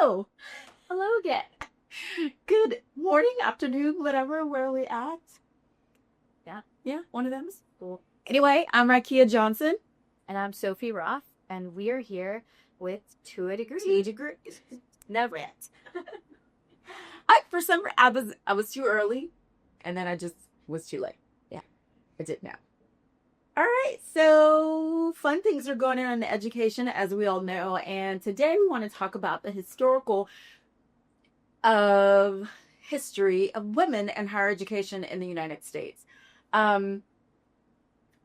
Hello. Hello again. Good morning, afternoon, whatever, where are we at? Yeah, One of them. cool. Anyway, I'm Rakia Johnson. And I'm Sophie Roth, and we are here with To a Degree. 2 degrees. Never yet. I was too early, and then I just was too late. Yeah. I did now. All right, so fun things are going on in education, as we all know, and today we want to talk about the historical history of women and higher education in the United States.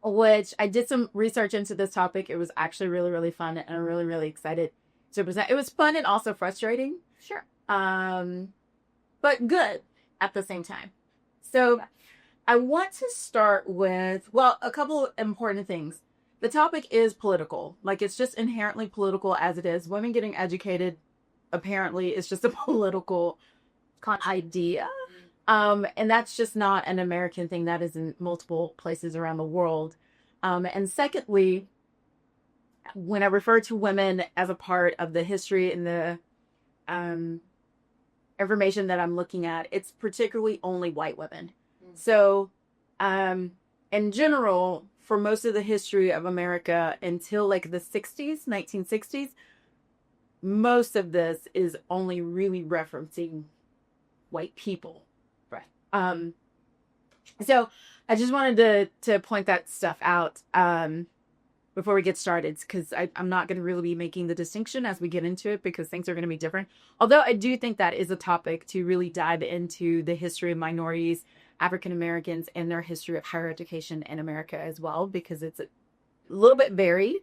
Which I did some research into this topic. It was actually really, really fun, and I'm really, really excited to present. It was fun and also frustrating. Sure. But good at the same time. So I want to start with, a couple of important things. The topic is political. Like, it's just inherently political as it is. Women getting educated, apparently, is just a political idea. And that's just not an American thing. That is in multiple places around the world. And secondly, when I refer to women as a part of the history and the information that I'm looking at, it's particularly only white women. So, in general, for most of the history of America until like the 60s, 1960s, most of this is only really referencing white people. Right. So I just wanted to point that stuff out before we get started, because I'm not going to really be making the distinction as we get into it, because things are going to be different. Although I do think that is a topic to really dive into the history of minorities, African Americans, and their history of higher education in America as well, because it's a little bit varied.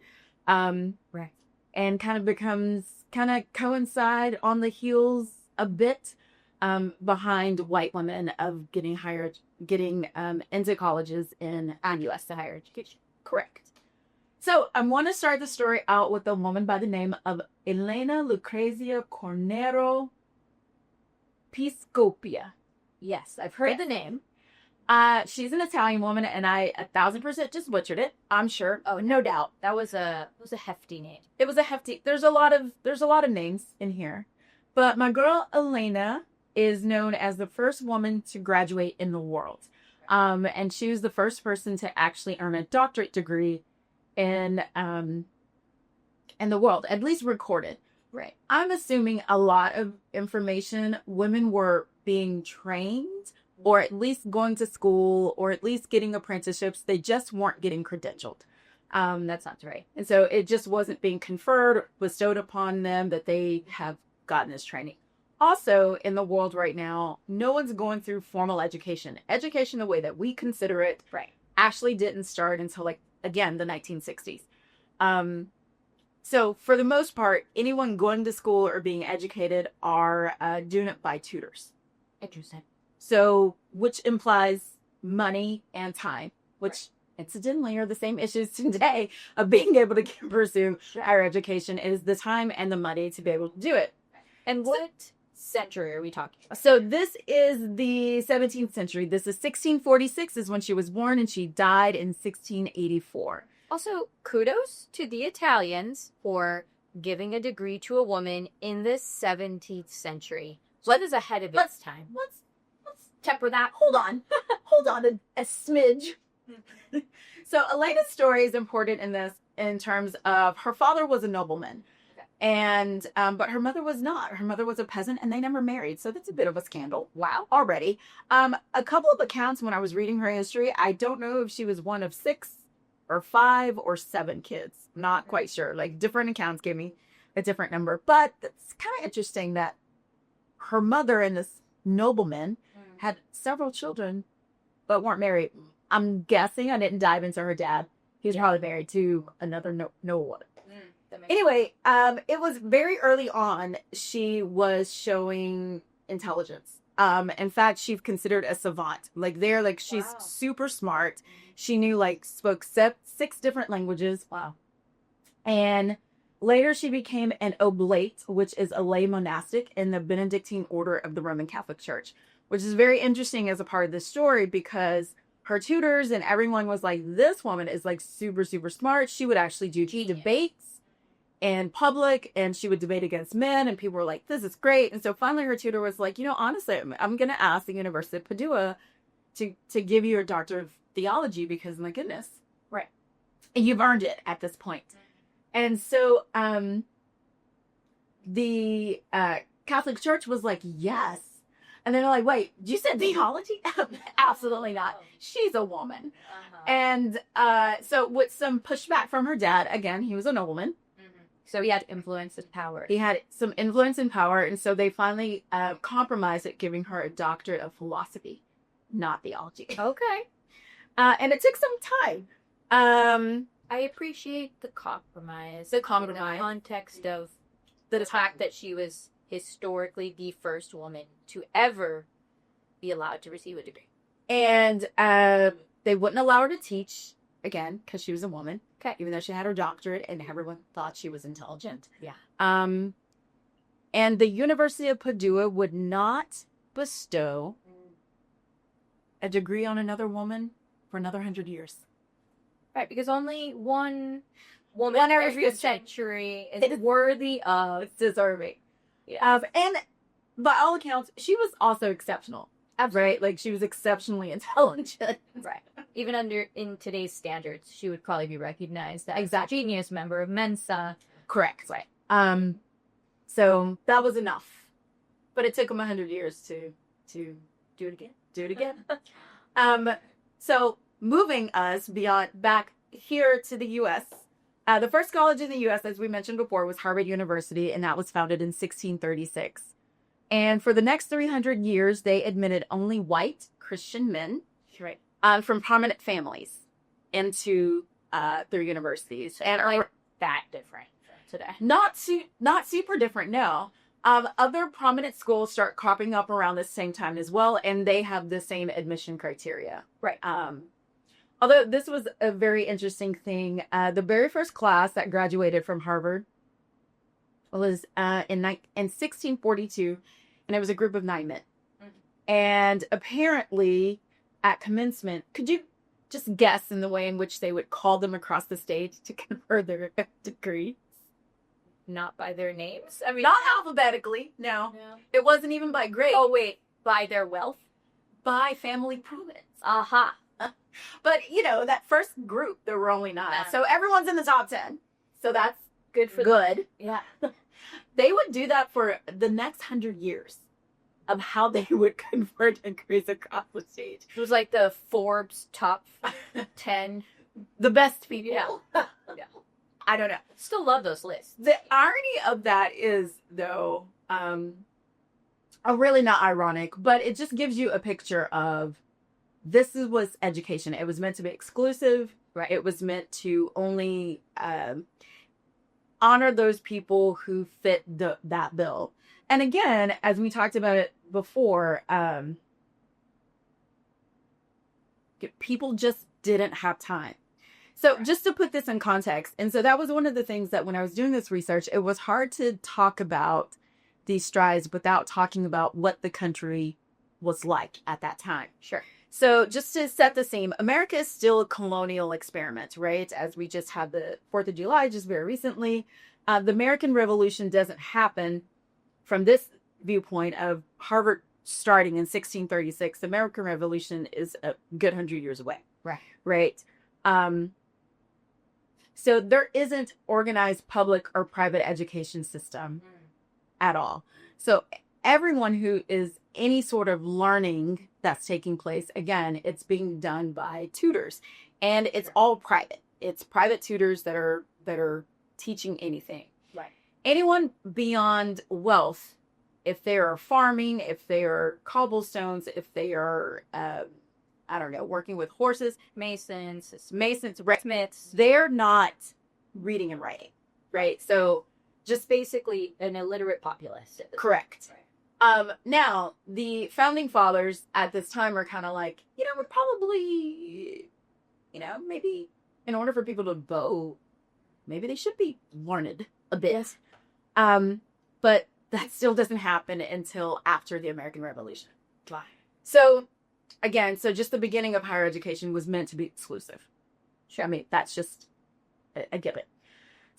Right. And kind of coincide on the heels a bit behind white women of getting into colleges in U.S. to higher education. Correct. So I want to start the story out with a woman by the name of Elena Lucrezia Cornero Piscopia. Yes, I've heard the name. She's an Italian woman, and I 1,000% just butchered it. I'm sure. Oh, no doubt. That was a hefty name. It was a hefty. There's a lot of names in here, but my girl Elena is known as the first woman to graduate in the world, and she was the first person to actually earn a doctorate degree in the world, at least recorded. Right. I'm assuming a lot of information, women were being trained, or at least going to school, or at least getting apprenticeships. They just weren't getting credentialed. That sounds right. And so it just wasn't being conferred, bestowed upon them that they have gotten this training. Also, in the world right now, no one's going through formal education. Education, the way that we consider it, right, actually didn't start until, like, again, the 1960s. So for the most part, anyone going to school or being educated are doing it by tutors. Interesting. So, which implies money and time, which incidentally are the same issues today of being able to pursue higher education, is the time and the money to be able to do it. And what century are we talking about? So this is the 17th century. This is 1646 is when she was born, and she died in 1684. Also, kudos to the Italians for giving a degree to a woman in the 17th century. What is ahead of its time? Let's temper that. Hold on a smidge. So Elena's story is important in this, in terms of her father was a nobleman. And, but her mother was not. Her mother was a peasant, and they never married. So that's a bit of a scandal. Wow. Already. A couple of accounts when I was reading her history, I don't know if she was one of 6 or 5 or 7 kids. Not quite sure. Like, different accounts gave me a different number. But it's kind of interesting that her mother and this nobleman had several children, but weren't married. I'm guessing, I didn't dive into her dad. He was probably married to another nobleman. Anyway, it was very early on, she was showing intelligence. In fact, she's considered a savant. She's super smart. She spoke 6 different languages. Wow. And later she became an oblate, which is a lay monastic in the Benedictine order of the Roman Catholic Church, which is very interesting as a part of this story, because her tutors and everyone was like, this woman is like super, super smart. She would actually do debates in public, and she would debate against men, and people were like, this is great. And so finally her tutor was like, honestly, I'm going to ask the University of Padua to give you a doctor of theology, because my goodness, right, you've earned it at this point. And so the Catholic Church was like, yes. And then they're like, wait, you said theology? Absolutely not. She's a woman. And so with some pushback from her dad, again, he was a nobleman. So he had influence and power. He had some influence and power. And so they finally compromised at giving her a doctorate of philosophy, not theology. Okay. And it took some time. I appreciate the compromise. The compromise. In the context of the fact that she was historically the first woman to ever be allowed to receive a degree. And they wouldn't allow her to teach, again, because she was a woman. Okay. Even though she had her doctorate and everyone thought she was intelligent. Yeah. And the University of Padua would not bestow a degree on another woman for another 100 years. Right, because only one woman every century is worthy of deserving. Yeah. And by all accounts, she was also exceptional. Absolutely. Right? Like, she was exceptionally intelligent. Right. Even in today's standards, she would probably be recognized as a genius member of Mensa. Correct. Right. So that was enough. But it took them 100 years to do it again. Do it again. So moving us back here to the U.S., the first college in the U.S., as we mentioned before, was Harvard University, and that was founded in 1636. And for the next 300 years, they admitted only white Christian men, right, from prominent families into their universities, and are that different from today. Not super different, no. Other prominent schools start cropping up around the same time as well, and they have the same admission criteria. Right. Although this was a very interesting thing, the very first class that graduated from Harvard was in 1642, and it was a group of 9 men. Mm-hmm. And apparently, at commencement, could you just guess in the way in which they would call them across the stage to confer their degree? Not by their names? I mean, not alphabetically, no. It wasn't even by grade. Oh, wait, by their wealth? By family prominence. Aha. But, that first group, there were only 9. So everyone's in the top 10. So that's good for good. Them. Yeah. They would do that for the next 100 years of how they would convert degrees across the stage. It was like the Forbes top 10. The best people. Yeah. I don't know. Still love those lists. The irony of that is, though, really not ironic, but it just gives you a picture of was education. It was meant to be exclusive. Right. It was meant to only honor those people who fit that bill. And again, as we talked about it before, people just didn't have time. So just to put this in context, and so that was one of the things that when I was doing this research, it was hard to talk about these strides without talking about what the country was like at that time. Sure. So just to set the scene, America is still a colonial experiment, right? As we just had the 4th of July just very recently. The American Revolution doesn't happen from this viewpoint of Harvard starting in 1636. The American Revolution is a good 100 years away. Right. So there isn't organized public or private education system at all. So everyone who is any sort of learning that's taking place, again, it's being done by tutors, and it's all private. It's private tutors that are teaching anything. Right. Anyone beyond wealth, if they are farming, if they are cobblestones, if they are, working with horses, masons, smiths, they're not reading and writing, right? So just basically an illiterate populace. Correct. Right. Now, the founding fathers at this time are kind of like, we're probably, maybe in order for people to vote, maybe they should be learned a bit. Yes. But that still doesn't happen until after the American Revolution. Why? So, again, just the beginning of higher education was meant to be exclusive. Sure. I mean, that's just a given.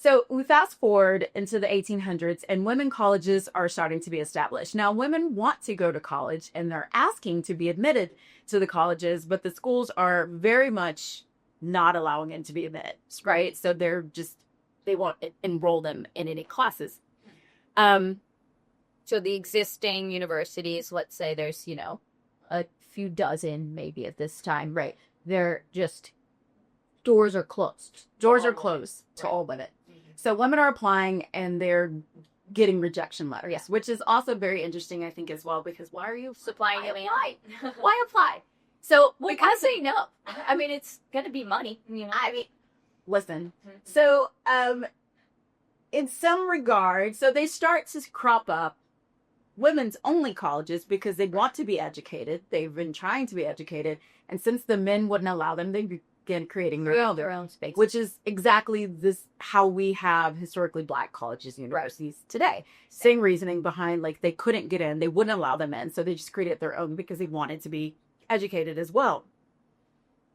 So we fast forward into the 1800s, and women colleges are starting to be established. Now, women want to go to college, and they're asking to be admitted to the colleges, but the schools are very much not allowing them to be admitted, right? So they won't enroll them in any classes. So the existing universities, let's say there's, a few dozen maybe at this time, Right. They're just, doors are closed. Doors are closed to Right. all women. So women are applying and they're getting rejection letters, Yeah. which is also very interesting, I think, as well, because why are you Supplying why demand. apply? Why apply? So Because they know. I mean, it's going to be money, I mean, listen. So in some regard, so they start to crop up women's only colleges because they want to be educated. They've been trying to be educated, and since the men wouldn't allow them, they began creating their own space. which is exactly this how we have historically Black colleges and universities today. Same reasoning behind, like, they couldn't get in, they wouldn't allow them in, so they just created their own because they wanted to be educated as well.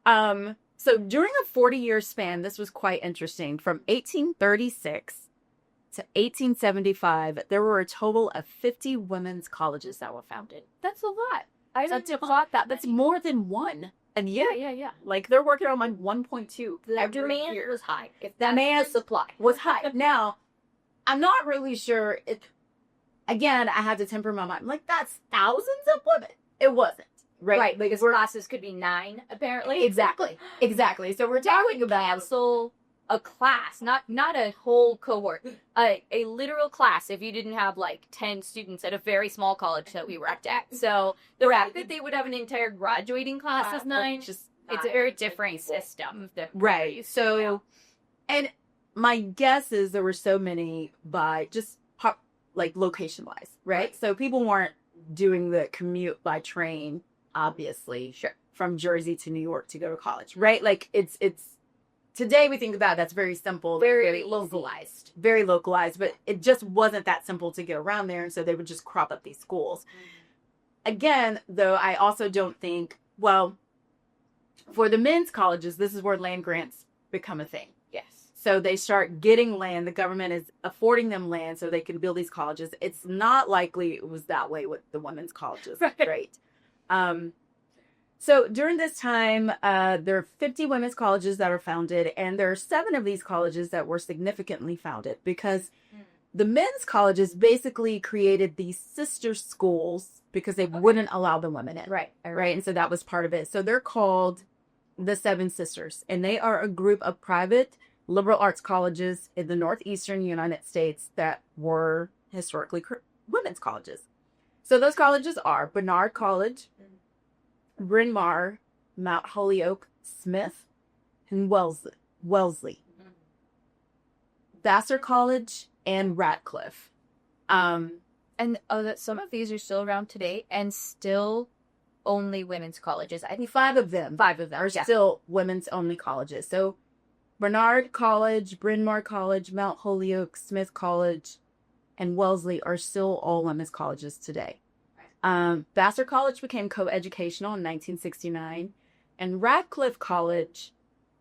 So during a 40-year span, this was quite interesting. From 1836 to 1875, there were a total of 50 women's colleges that were founded. That's a lot. I That's didn't thought that. That's more than one. And yeah. like, they're working on like 1.2. The every demand year. was high. If The demand the supply was high. Now, I'm not really sure. Again, I had to temper my mind. Like, that's thousands of women. It wasn't. Right? because classes could be 9, apparently. Exactly. So we're talking about Cancel a class, not a whole cohort, a literal class if you didn't have like 10 students at a very small college that we worked at. So the fact that they would have an entire graduating class of 9, it's a very different system. Right. So, and my guess is there were so many by just like location wise, right? So people weren't doing the commute by train, obviously, from Jersey to New York to go to college, right? Like it's today we think about that's very simple, very localized, but it just wasn't that simple to get around there, and so they would just crop up these schools. Again, though, I also don't think, well, for the men's colleges, this is where land grants become a thing. Yes. So they start getting land. The government is affording them land so they can build these colleges. It's not likely it was that way with the women's colleges, right? So during this time, there are 50 women's colleges that are founded, and there are 7 of these colleges that were significantly founded because the men's colleges basically created these sister schools because they wouldn't allow the women in. Right. And so that was part of it. So they're called the Seven Sisters, and they are a group of private liberal arts colleges in the northeastern United States that were historically women's colleges. So those colleges are Barnard College, Bryn Mawr, Mount Holyoke, Smith, and Wellesley. Vassar College, and Radcliffe. And that some of these are still around today and still only women's colleges. I think 5 of them are still women's only colleges. So Barnard College, Bryn Mawr College, Mount Holyoke, Smith College, and Wellesley are still all women's colleges today. Vassar College became co-educational in 1969, and Radcliffe College,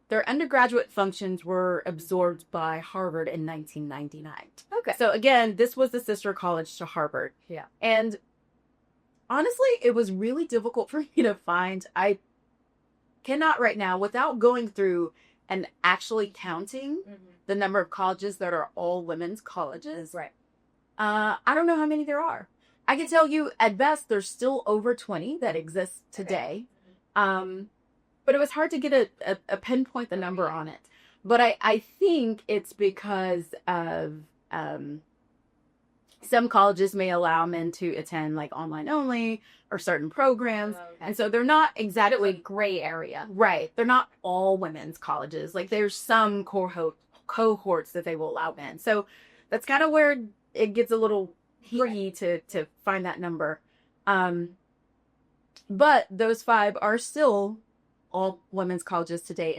their undergraduate functions were absorbed by Harvard in 1999. Okay. So again, this was the sister college to Harvard. Yeah. And honestly, it was really difficult for me to find. I cannot right now, without going through and actually counting the number of colleges that are all women's colleges. Right. I don't know how many there are. I can tell you, at best, there's still over 20 that exist today. Okay. But it was hard to get a pinpoint the number on it. But I think it's because of some colleges may allow men to attend like online only or certain programs. Okay. And so they're not exactly gray area. Right. They're not all women's colleges. Like there's some cohorts that they will allow men. So that's kind of where it gets a little tricky to find that number. But those 5 are still all women's colleges today.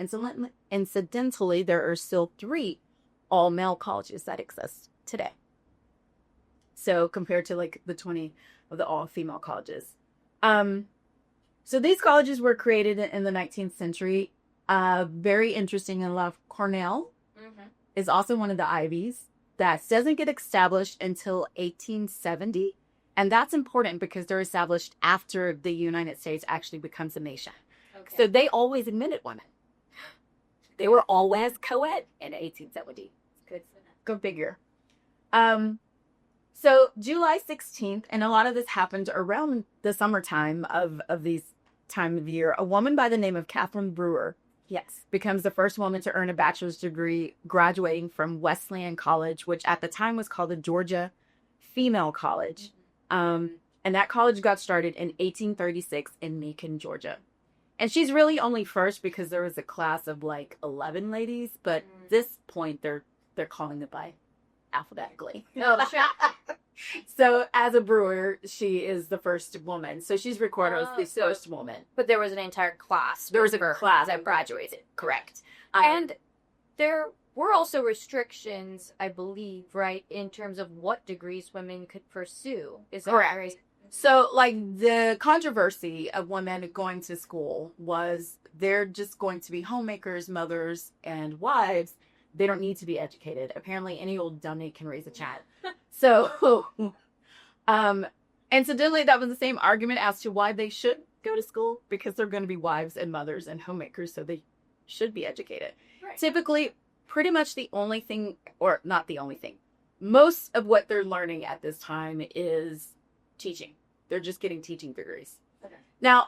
Incidentally, there are still 3 all male colleges that exist today. So compared to like the 20 of the all female colleges. So these colleges were created in the 19th century. Very interesting enough, Cornell is also one of the Ivies that doesn't get established until 1870. And that's important because they're established after the United States actually becomes a nation. Okay. So they always admitted women. They were always co-ed in 1870. Good. Go figure. So July 16th, and a lot of this happened around the summertime of these time of year, a woman by the name of Catherine Brewer, becomes the first woman to earn a bachelor's degree graduating from Wesleyan College, which at the time was called the Georgia Female College. And that college got started in 1836 in Macon, Georgia. And she's really only first because there was a class of like 11 ladies, but at this point they're calling it by alphabetically. Oh, sure. So as a brewer, she is the first woman. So she's recorded as the first woman. But there was an entire class. There was a class that graduated. Correct. And there were also restrictions, I believe, right, in terms of what degrees women could pursue. Is that correct? Right? So, like, the controversy of women going to school was they're just going to be homemakers, mothers, and wives. They don't need to be educated. Apparently, any old dummy can raise a child. So, incidentally, that was the same argument as to why they should go to school, because they're going to be wives and mothers and homemakers, so they should be educated. Right. Typically, pretty much the only thing, or not the only thing, most of what they're learning at this time is teaching. They're just getting teaching degrees. Okay. Now,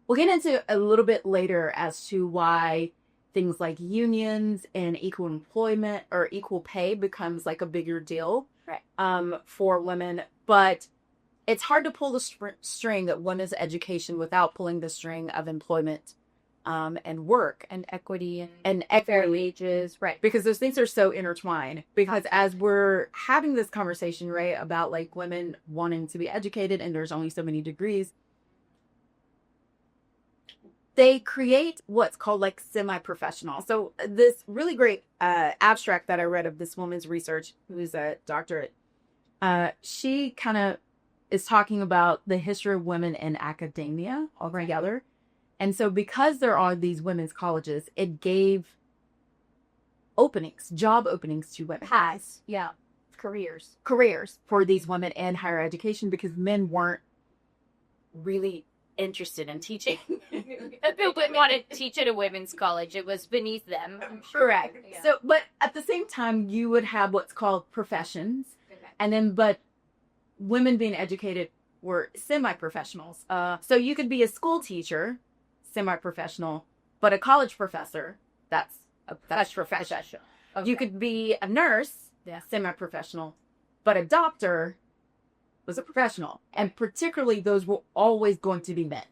we'll get into a little bit later as to why things like unions and equal employment or equal pay becomes like a bigger deal, right, for women. But it's hard to pull the string of women's education without pulling the string of employment and work and equity and fair wages, right? Because those things are so intertwined. Because as we're having this conversation, right, about like women wanting to be educated and there's only so many degrees, they create what's called like semi-professional. So this really great abstract that I read of this woman's research, who's a doctorate, she kind of is talking about the history of women in academia altogether. And so because there are these women's colleges, it gave openings, job openings to women. Careers for these women in higher education, because men weren't really interested in teaching. People didn't want to teach at a women's college. It was beneath them. I'm sure. Correct. Yeah. So, but at the same time, you would have what's called professions. Okay. And then, but women being educated were semi-professionals. So you could be a school teacher, semi-professional, but a college professor, that's professional. Okay. You could be a nurse, semi-professional, but a doctor was a professional. And particularly those were always going to be men.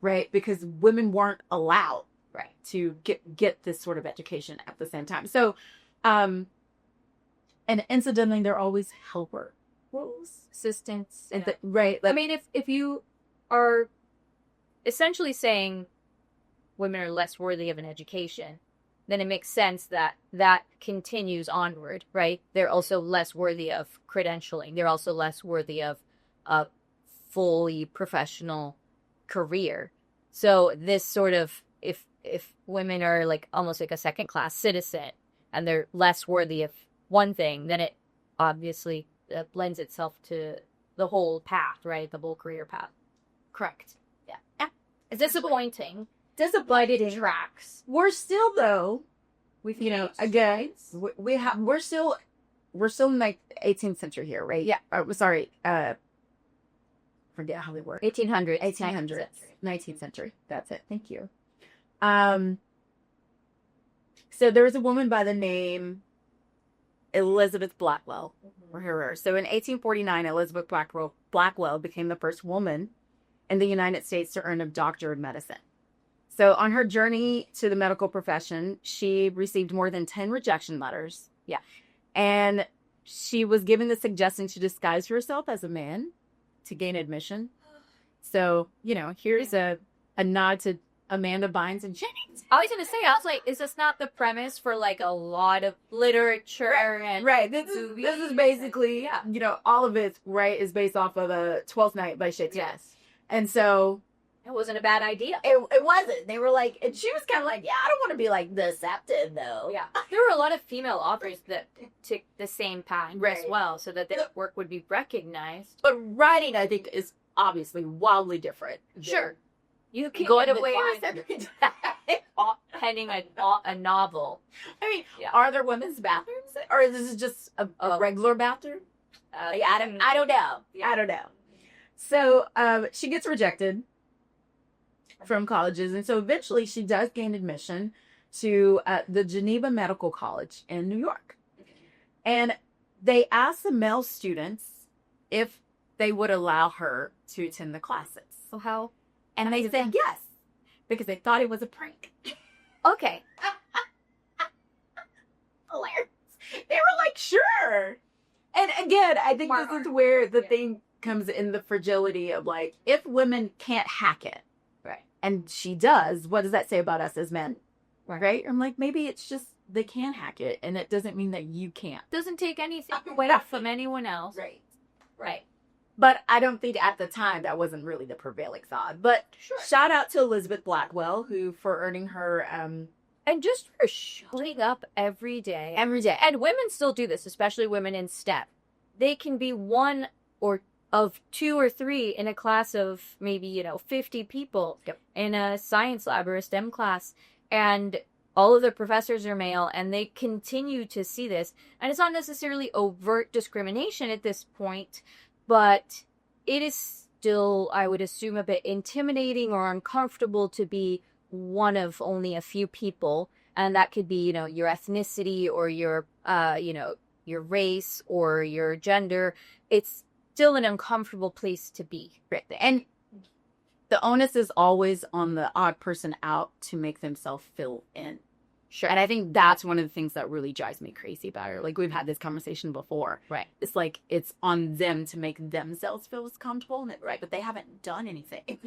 Right? Because women weren't allowed, right, to get this sort of education at the same time. So, and incidentally, they're always helper roles, assistants, and right. I mean, if you are essentially saying women are less worthy of an education, then it makes sense that that continues onward, right? They're also less worthy of credentialing. They're also less worthy of a fully professional career. So this sort of, if women are like almost like a second class citizen and they're less worthy of one thing, then it obviously lends itself to the whole path, right? The whole career path. Correct. Yeah. It's disappointing. Disappointed tracks. We're still though, again, we're still in like 18th century here, right? Yeah. Forget how they work. 1800s. 19th century. That's it. Thank you. So there was a woman by the name Elizabeth Blackwell. Mm-hmm. So in 1849, Elizabeth Blackwell became the first woman in the United States to earn a doctorate of medicine. So on her journey to the medical profession, she received more than 10 rejection letters. Yeah. And she was given the suggestion to disguise herself as a man to gain admission. So, here's a nod to Amanda Bynes and Jennings. I was going to say, is this not the premise for like a lot of literature and This is basically, all of it, right, is based off of a 12th Night by Shakespeare. Yes. And so It wasn't a bad idea. It wasn't. They were like, and she was kind of like, yeah, I don't want to be like deceptive though. Yeah. There were a lot of female authors that took the same path as Right. well, so that their work would be recognized. But writing, I think, is obviously wildly different. Sure. You can Go get to away class with every day. penning a novel. I mean, Yeah. are there women's bathrooms, or is this just a regular bathroom? Like, I don't know. Yeah. I don't know. So she gets rejected from colleges, and so eventually she does gain admission to the Geneva Medical College in New York. And they asked the male students if they would allow her to attend the classes. So how? And they said yes, because they thought it was a prank. Okay. Hilarious. They were like, sure. And again, I think this is where the thing comes in, the fragility of like, if women can't hack it, Right. and she does, what does that say about us as men? Right. I'm like, maybe it's just they can hack it, and it doesn't mean that you can't. Doesn't take anything away from anyone else. Right. Right. But I don't think at the time that wasn't really the prevailing thought. But Sure. shout out to Elizabeth Blackwell, who for earning her And just for showing up every day. every day. And women still do this, especially women in STEM. They can be one or of two or three in a class of maybe, 50 people in a science lab or a STEM class. And all of the professors are male, and they continue to see this. And it's not necessarily overt discrimination at this point, but it is still, I would assume, a bit intimidating or uncomfortable to be one of only a few people. And that could be, your ethnicity or your race or your gender. It's still an uncomfortable place to be. Right. And the onus is always on the odd person out to make themselves fill in. Sure. And I think that's one of the things that really drives me crazy about her. Like, we've had this conversation before. Right. It's like, it's on them to make themselves feel as comfortable. Right. But they haven't done anything.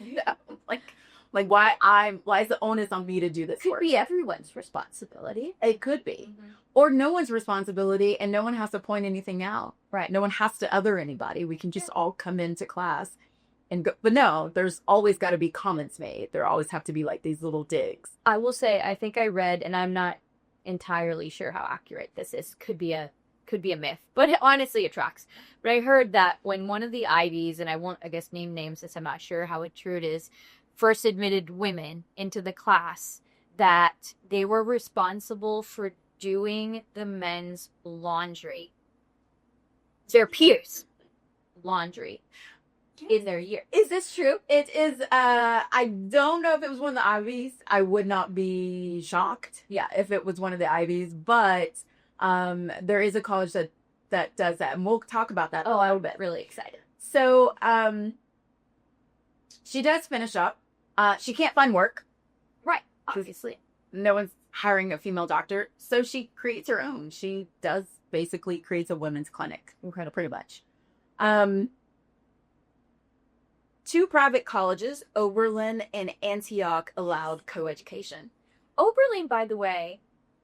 Like why is the onus on me to do this Could work? be everyone's responsibility. It could be. Or no one's responsibility, and no one has to point anything out. Right. No one has to other anybody. We can just all come into class and go. But no, there's always got to be comments made. There always have to be like these little digs. I will say, I think I read, and I'm not entirely sure how accurate this is. Could be a myth, but honestly, it tracks. But I heard that when one of the Ivies, and I won't, I guess, name names since I'm not sure how true it is, first admitted women into the class, that they were responsible for doing the men's laundry. Their peers' laundry in their year. Is this true? It is. I don't know if it was one of the Ivies. I would not be shocked. Yeah, if it was one of the Ivies, but there is a college that does that, and we'll talk about that a little bit. Really excited. So she does finish up. She can't find work. Right. Obviously. No one's hiring a female doctor, so she creates her own. She does basically creates a women's clinic. Incredible, pretty much. Two private colleges, Oberlin and Antioch, allowed coeducation. Oberlin, by the way,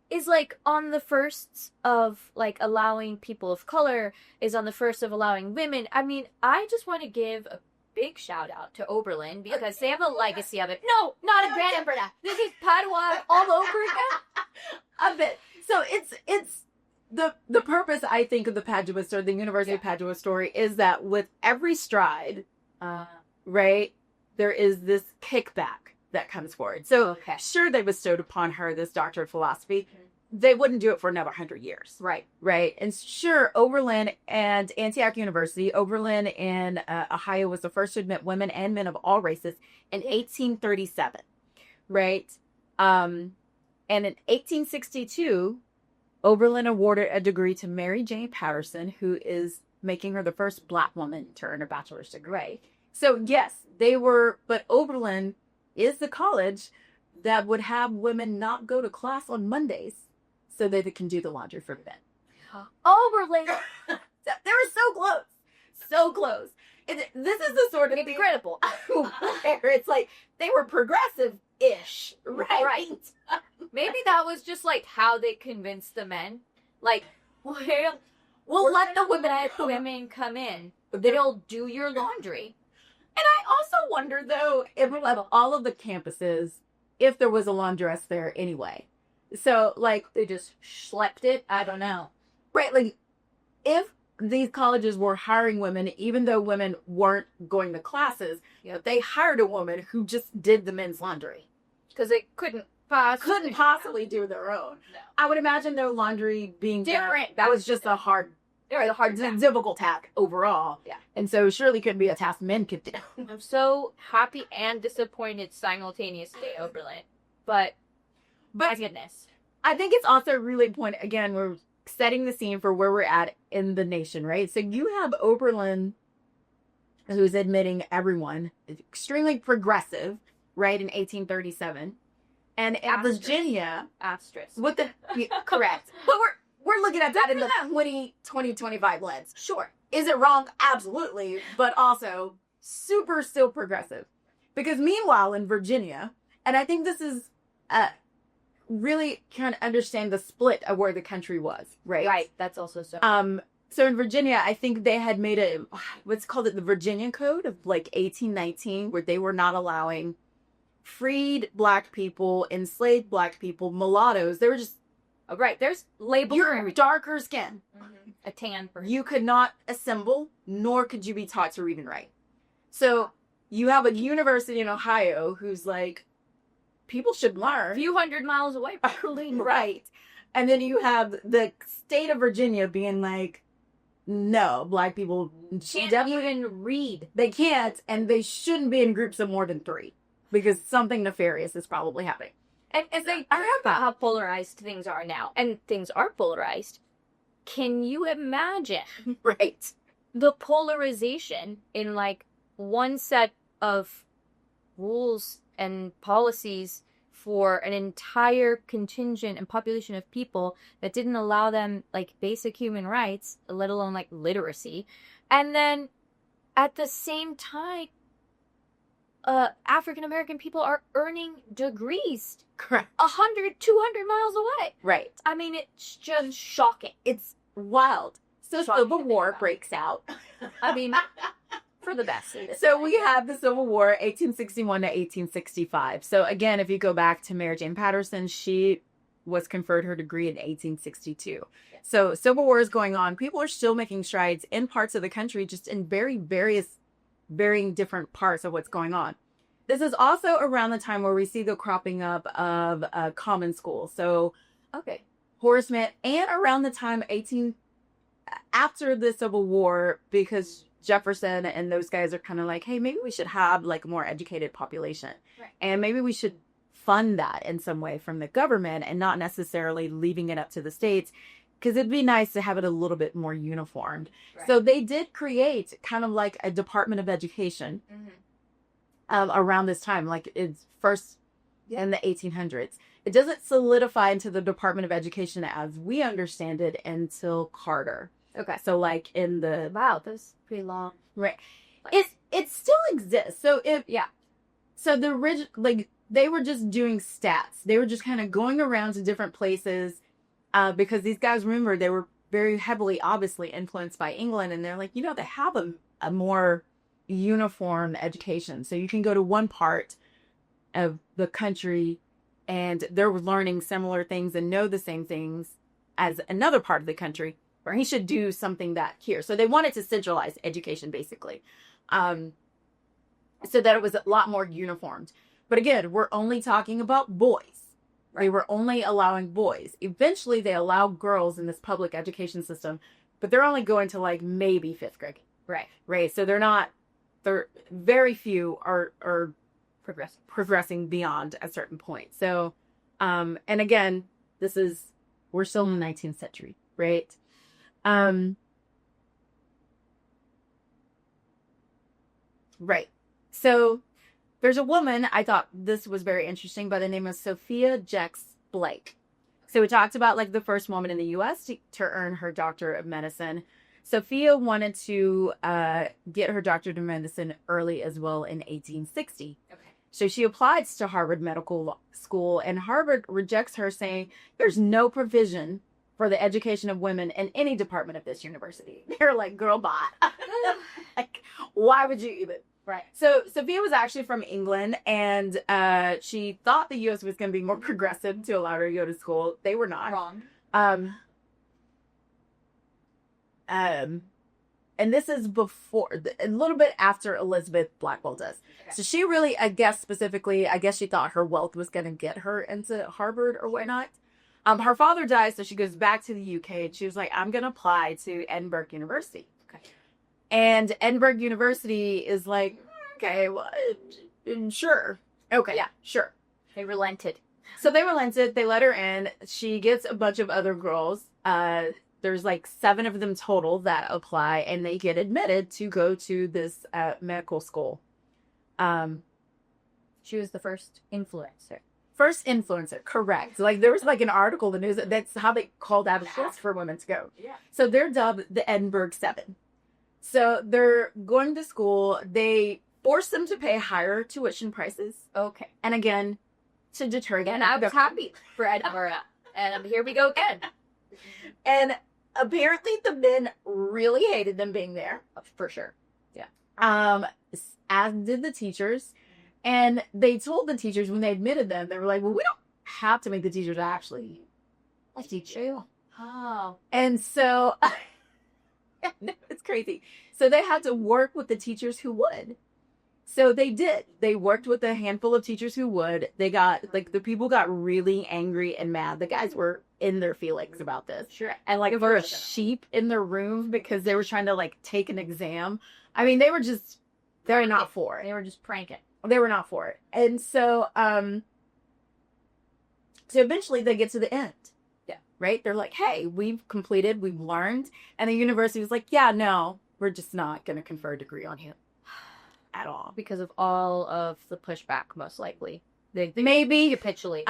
is like on the first of like allowing people of color, is on the first of allowing women. I mean, I just want to give a big shout out to Oberlin because they have a legacy of it. No, not a Grand Emperor. This is Padua all over again. A bit. So it's the purpose, I think, of the Padua story, the University of Padua story, is that with every stride, right, there is this kickback that comes forward. So sure, they bestowed upon her this doctorate of philosophy. They wouldn't do it for another 100 years. Right. And sure, Oberlin and Antioch University, Oberlin in Ohio, was the first to admit women and men of all races in 1837. Right. And in 1862, Oberlin awarded a degree to Mary Jane Patterson, who is making her the first Black woman to earn a bachelor's degree. So yes, they were, but Oberlin is the college that would have women not go to class on Mondays so that they can do the laundry for men. Oberlin. They were so close. So close. This is the sort of incredible where it's like they were progressive-ish, right? Maybe that was just like how they convinced the men. Like, we'll let the women come in. They'll do your laundry. I also wonder, though, if all of the campuses, if there was a laundress there anyway. So, like, They just schlepped it. I don't know. right, like, if these colleges were hiring women, even though women weren't going to classes, they hired a woman who just did the men's laundry. Because they couldn't possibly do their own. No. I would imagine their laundry being different. That was just a hard, difficult task overall. Yeah. And so surely couldn't be a task men could do. I'm so happy and disappointed simultaneously, Oberlin. But my goodness. I think it's also really important, again, we're setting the scene for where we're at in the nation, right? So you have Oberlin, who's admitting everyone, extremely progressive, right, in 1837. And in Virginia, asterisk. With the correct. But we're looking at that in the 2025 lens. Sure. Is it wrong? Absolutely. But also super still progressive. Because meanwhile in Virginia, and I think this is really kind of understand the split of where the country was, right? Right. That's also so. So in Virginia, I think they had made what's called the Virginia Code of like 1819, where they were not allowing freed black people, enslaved black people, mulattoes. They were just right. There's labels. You're darker skin. Mm-hmm. A tan person. You could not assemble, nor could you be taught to read and write. So you have a university in Ohio who's like, people should learn. A few hundred miles away, probably. Right. And then you have the state of Virginia being like, no, black people can't even read. They can't, and they shouldn't be in groups of more than 3. Because something nefarious is probably happening. And as they talk about how polarized things are now, and things are polarized, can you imagine right the polarization in like one set of rules and policies for an entire contingent and population of people that didn't allow them like basic human rights, let alone like literacy, and then at the same time African American people are earning degrees correct 100, 200 miles away. Right. I mean, it's just shocking. It's wild. So Civil War breaks out. I mean, for the best. So we have the Civil War, 1861 to 1865. So again, if you go back to Mary Jane Patterson, she was conferred her degree in 1862. Yes. So Civil War is going on. People are still making strides in parts of the country, just in varying different parts of what's going on. This is also around the time where we see the cropping up of common school. So, Horace Mann, and around the time after the Civil War, because Jefferson and those guys are kind of like, hey, maybe we should have like a more educated population. Right. And maybe we should fund that in some way from the government and not necessarily leaving it up to the states. Because it'd be nice to have it a little bit more uniformed. Right. So they did create kind of like a Department of Education around this time. Like it's first in the 1800s. It doesn't solidify into the Department of Education as we understand it until Carter. Okay. So like in the... Wow, that's pretty long. Right. It still exists. So So they were just doing stats. They were just kind of going around to different places. Because these guys, remember, they were very heavily, obviously, influenced by England. And they're like, they have a more uniform education. So you can go to one part of the country and they're learning similar things and know the same things as another part of the country, or he should do something that here. So they wanted to centralize education, basically, so that it was a lot more uniformed. But again, we're only talking about boys. Right. They were only allowing boys. Eventually, they allow girls in this public education system, but they're only going to like maybe 5th grade. Right. Right. So they're very few are progressing beyond a certain point. So, and again, we're still in the 19th century, right? Right. So there's a woman, I thought this was very interesting, by the name of Sophia Jex Blake. So we talked about like the first woman in the U.S. to earn her doctorate of medicine. Sophia wanted to get her doctorate of medicine early as well in 1860. Okay. So she applies to Harvard Medical School, and Harvard rejects her, saying there's no provision for the education of women in any department of this university. They're like, girl, bye. Like, why would you even? Right. So Sophia was actually from England, and she thought the U.S. was going to be more progressive to allow her to go to school. They were not. Wrong. And this is before, a little bit after Elizabeth Blackwell does. Okay. So she really, I guess she thought her wealth was going to get her into Harvard or whatnot. Her father dies, so she goes back to the UK, and she was like, I'm going to apply to Edinburgh University. Okay. And Edinburgh University is like, okay, well, sure. Okay, yeah, sure. They relented. So they relented. They let her in. She gets a bunch of other girls. There's like 7 of them total that apply, and they get admitted to go to this medical school. She was the first influencer. First influencer, correct. Like there was like an article in the news that's how they called out schools for women to go. Yeah. So they're dubbed the Edinburgh 7. So they're going to school. They force them to pay higher tuition prices. Okay. And again, to deter again. And I was happy for Edinburgh. And here we go again. And apparently the men really hated them being there. For sure. Yeah. As did the teachers. And they told the teachers when they admitted them, they were like, well, we don't have to make the teachers actually teach you. Oh. And so, it's crazy. So they had to work with the teachers who would. So they did. They worked with a handful of teachers who would. They got, like, the people got really angry and mad. The guys were in their feelings about this. Sure. And, like, there were sheep in their room because they were trying to, like, take an exam. I mean, they were just, they're not for it. They were just pranking. They were not for it. And so, so eventually they get to the end. Yeah. Right? They're like, hey, we've completed, we've learned. And the university was like, yeah, no, we're just not going to confer a degree on you at all. Because of all of the pushback, most likely. They maybe capitulate.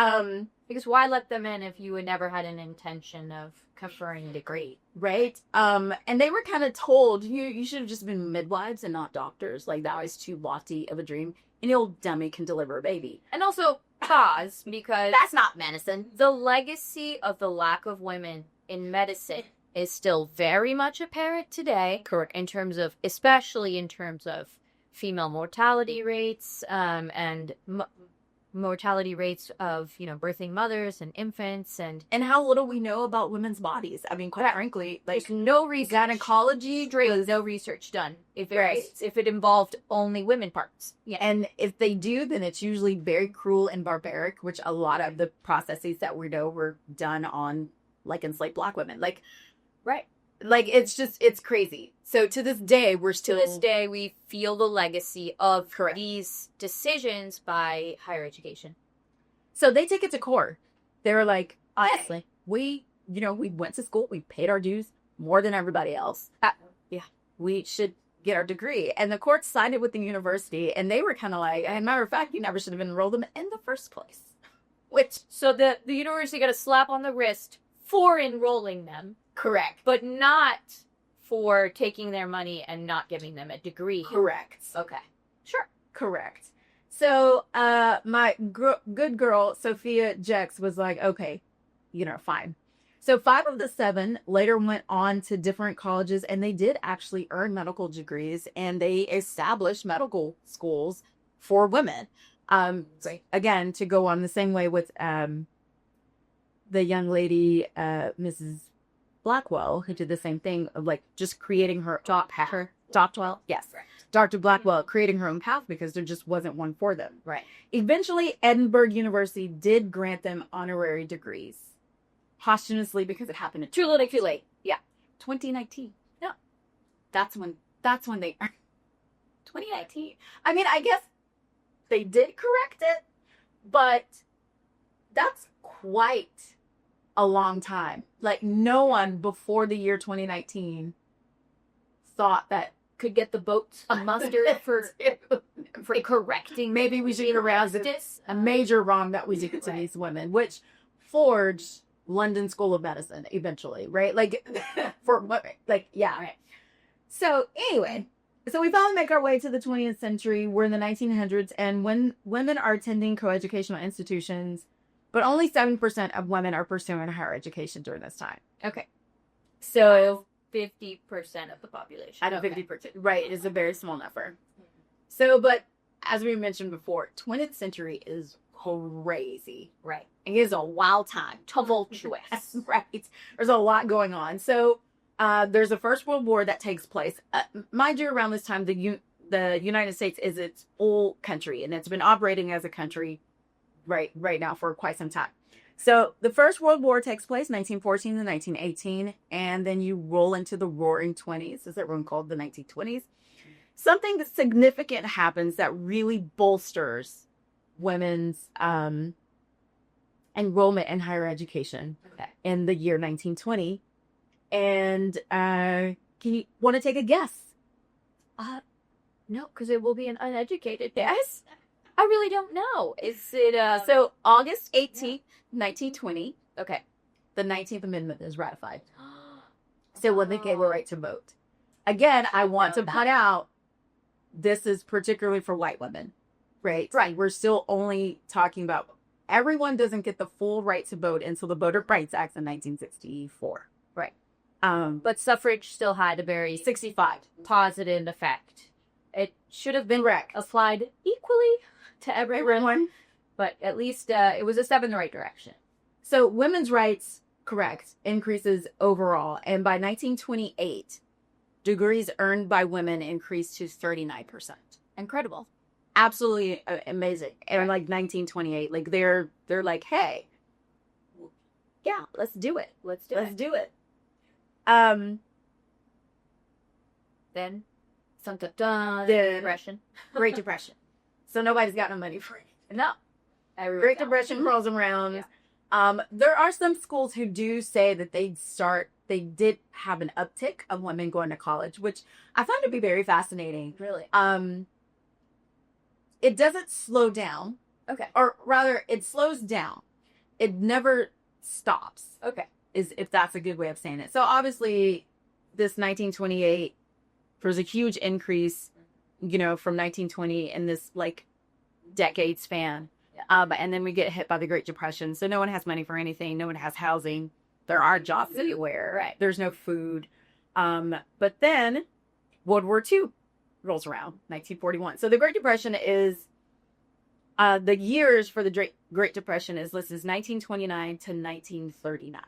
Because why let them in if you had never had an intention of conferring a degree? Right? And they were kind of told, you should have just been midwives and not doctors. Like, that was too lofty of a dream. Any old dummy can deliver a baby. And also, pause, because that's not medicine. The legacy of the lack of women in medicine is still very much apparent today. Correct. Especially in terms of female mortality rates, and mortality rates of, birthing mothers and infants, and how little we know about women's bodies. I mean, quite frankly, like, there's no research. Gynecology, There's no research done if it involved only women parts. Yeah. And if they do, then it's usually very cruel and barbaric, which a lot of the processes that we know were done on, like, enslaved Black women. Like, right. Like, it's crazy. So to this day, we feel the legacy of these decisions by higher education. So they take it to court. They were like, honestly, we went to school, we paid our dues more than everybody else. Yeah. We should get our degree. And the court sided with the university, and they were kind of like, as a matter of fact, you never should have enrolled them in the first place. So the university got a slap on the wrist for enrolling them. Correct. But not for taking their money and not giving them a degree. Correct. Okay. Sure. Correct. So, my good girl, Sophia Jex, was like, okay, fine. So 5 of the 7 later went on to different colleges, and they did actually earn medical degrees, and they established medical schools for women. Again, to go on the same way with the young lady, Mrs. Blackwell, who did the same thing of, like, just creating her Blackwell, yes, right. Dr. Blackwell creating her own path because there just wasn't one for them. Right. Eventually, Edinburgh University did grant them honorary degrees posthumously because it happened too little, too late. Yeah, 2019. No, that's when they 2019. I mean, I guess they did correct it, but that's quite a long time. Like, no one before the year 2019 thought that could get the votes a muster for correcting. Maybe we should get around this a major wrong that we did to these women, which forged London School of Medicine eventually, right? Like, yeah. Right. So anyway, so we finally make our way to the 20th century. We're in the 1900s, and when women are attending coeducational institutions, but only 7% of women are pursuing higher education during this time. Okay. So 50% of the population. I know, 50%. Right. It's a very small number. So, but as we mentioned before, 20th century is crazy. Right. It is a wild time. Tumultuous. Right. There's a lot going on. So, there's a First World War that takes place. Mind you, around this time, the United States is its old country, and it's been operating as a country right now for quite some time. So the First World War takes place 1914 to 1918, and then you roll into the Roaring 20s, as everyone called the 1920s. Something significant happens that really bolsters women's enrollment in higher education in the year 1920. And can you want to take a guess? No, because it will be an uneducated guess. I really don't know. Is it So August 18th, 1920, okay? the 19th Amendment is ratified. So women gave a right to vote. Again, I want to point out, this is particularly for white women, right? Right. We're still only talking about, everyone doesn't get the full right to vote until the Voter Rights Act in 1964. Right. But Suffrage still had a very 65. positive effect. It should have been Correct. applied equally to everyone, but at least it was a step in the right direction. So women's rights, correct, increases overall. And by 1928, degrees earned by women increased to 39%. Incredible. Absolutely amazing. And like 1928, like they're like, hey, yeah, let's do it. Let's do it. Then something The depression. Great Depression. So nobody's got no money for it. No. Great Depression rolls around. Yeah. There are some schools who do say that they did have an uptick of women going to college, which I found to be very fascinating. Really? It doesn't slow down. Okay. Or rather, it slows down. It never stops. Okay. If that's a good way of saying it. So obviously, this 1928, there's a huge increase, from 1920 in this like decade span. Yeah. And then we get hit by the Great Depression. So no one has money for anything. No one has housing. There are jobs anywhere. Right. There's no food. But then World War II rolls around, 1941. So the Great Depression is, the years for the Great Depression is listed as 1929 to 1939.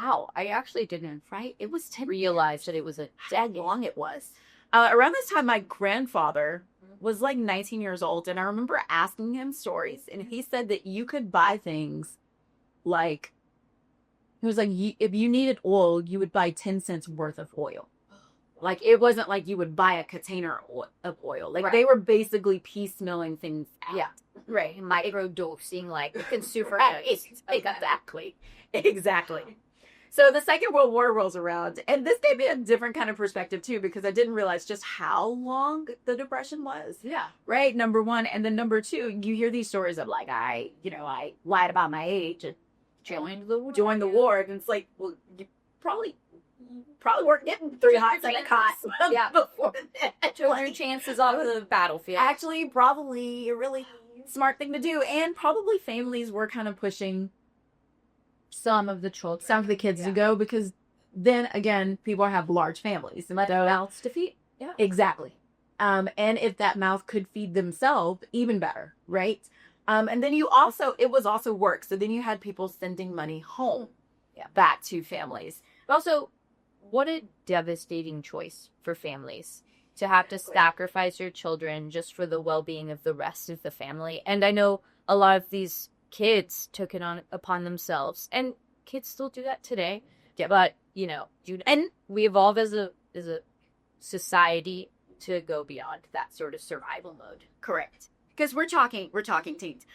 Wow, I actually didn't Right? It was 10 realize that it was how long it was. Around this time, my grandfather was like 19 years old, and I remember asking him stories, and he said that you could buy things like, he was like, if you needed oil, you would buy 10 cents worth of oil. Like, it wasn't like you would buy a container of oil. Like, They were basically piecemealing things out. Yeah. Right. Microdosing, like consumer. Exactly. So the Second World War rolls around, and this gave me a different kind of perspective too, because I didn't realize just how long the Depression was. Yeah. Right. Number one. And then number two, you hear these stories of like, I lied about my age and joined the war. And it's like, well, you probably weren't getting 3 hot second cots before that. Took your chances off the battlefield. Actually, probably a really smart thing to do. And probably families were kind of pushing some of the kids to go, because then again, people have large families and let mouths to feed. Yeah, exactly. And if that mouth could feed themselves, even better, right? And then it was also work. So then you had people sending money home, back to families. But also, what a devastating choice for families to have to sacrifice your children just for the well-being of the rest of the family. And I know a lot of these kids took it upon themselves, and kids still do that today. Yeah. But and we evolve as a society to go beyond that sort of survival mode. Correct. Because we're talking teens.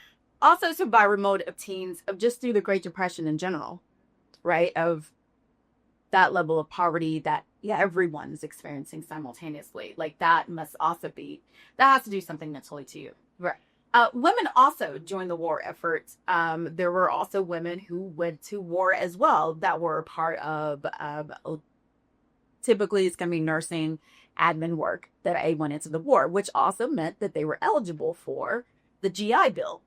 Also, so by remote of teens, of just through the Great Depression in general, right? Of that level of poverty that everyone's experiencing simultaneously. Like that has to do something mentally to you. Right. Women also joined the war effort. There were also women who went to war as well that were a part of, typically it's going to be nursing, admin work that went into the war, which also meant that they were eligible for the GI Bill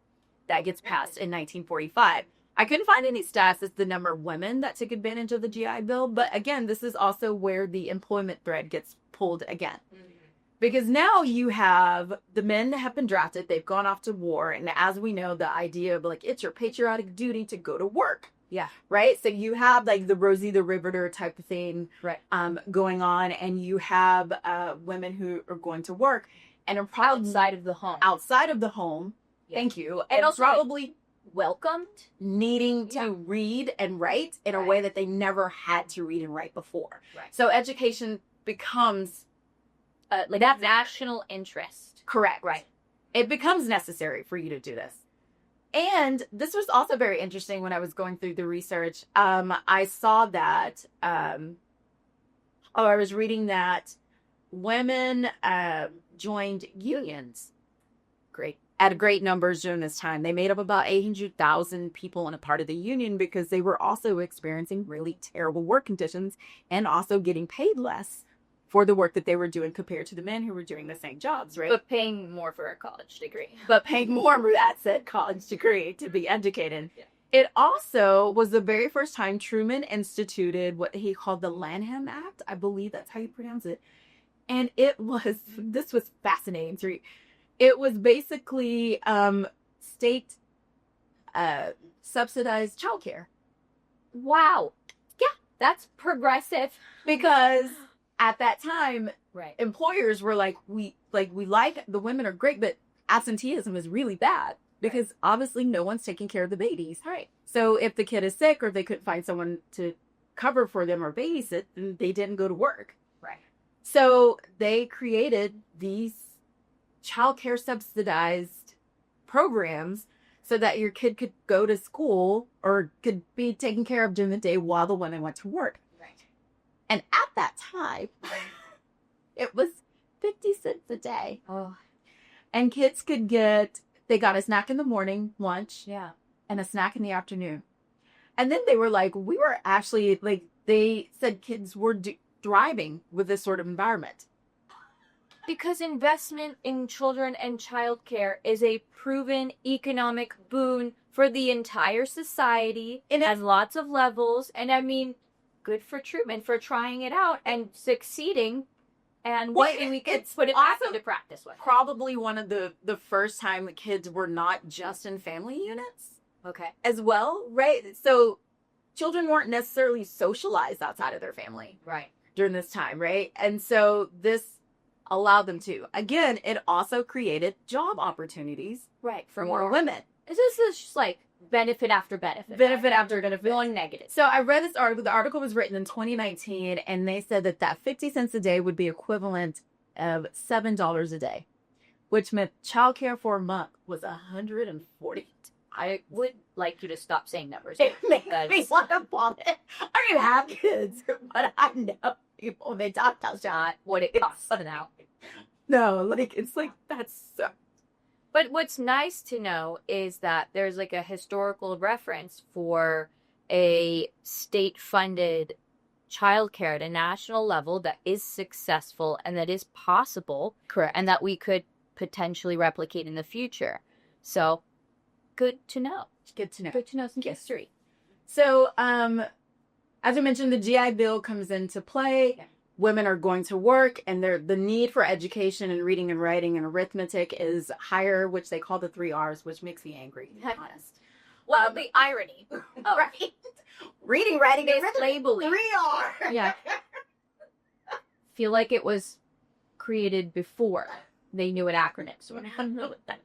that gets passed in 1945. I couldn't find any stats as the number of women that took advantage of the GI Bill, but again, this is also where the employment thread gets pulled again. Because now you have the men that have been drafted, they've gone off to war. And as we know, the idea of like, it's your patriotic duty to go to work. Yeah. Right. So you have like the Rosie the Riveter type of thing going on. And you have women who are going to work and are probably outside of the home. Outside of the home. Yeah. Thank you. And also probably welcomed. Needing to read and write in a way that they never had to read and write before. Right. So education becomes... like that national interest. Correct. Right. It becomes necessary for you to do this. And this was also very interesting when I was going through the research. I saw that, I was reading that women joined unions at great numbers during this time. They made up about 800,000 people in a part of the union because they were also experiencing really terrible work conditions and also getting paid less for the work that they were doing compared to the men who were doing the same jobs, right? But paying more for a college degree. But paying more for that said college degree to be educated. Yeah. It also was the very first time Truman instituted what he called the Lanham Act. I believe that's how you pronounce it. And this was fascinating to read. It was basically state subsidized childcare. Wow. Yeah, that's progressive. Because... at that time, employers were like, we like the women are great, but absenteeism is really bad because obviously no one's taking care of the babies. Right. So if the kid is sick or if they couldn't find someone to cover for them or babysit, then they didn't go to work. Right. So they created these childcare subsidized programs so that your kid could go to school or could be taken care of during the day while the women went to work. And at that time, it was 50 cents a day. Oh. And kids they got a snack in the morning, lunch, and a snack in the afternoon. And then they were like, we were actually, like, they said kids were thriving with this sort of environment. Because investment in children and childcare is a proven economic boon for the entire society. It has lots of levels. And I mean... good for Truman for trying it out and succeeding, and we could put it back into practice with. Probably one of the first time the kids were not just in family units. Okay. As well, right? So children weren't necessarily socialized outside of their family. Right. During this time, right? And so this allowed them to. Again, it also created job opportunities. Right. For more women. This is just like benefit after benefit. Benefit after benefit. Going negative. So I read this article. The article was written in 2019, and they said that 50 cents a day would be equivalent of $7 a day, which meant childcare for a month was $140. I would like you to stop saying numbers. It makes me want to vomit. I don't even have kids, but I know people, they talk about not what it costs now. No, like, it's like, that's so... But what's nice to know is that there's like a historical reference for a state-funded childcare at a national level that is successful and that is possible. Correct. And that we could potentially replicate in the future. So, good to know. Good to know. Good to know some history. So, as I mentioned, the GI Bill comes into play. Yeah. Women are going to work, and the need for education and reading and writing and arithmetic is higher, which they call the 3 R's, which makes me angry, to be honest. Well, the irony. Oh. Right. Reading, writing, and labeling. 3 R's. Yeah. Feel like it was created before they knew what acronyms were. I don't know what that.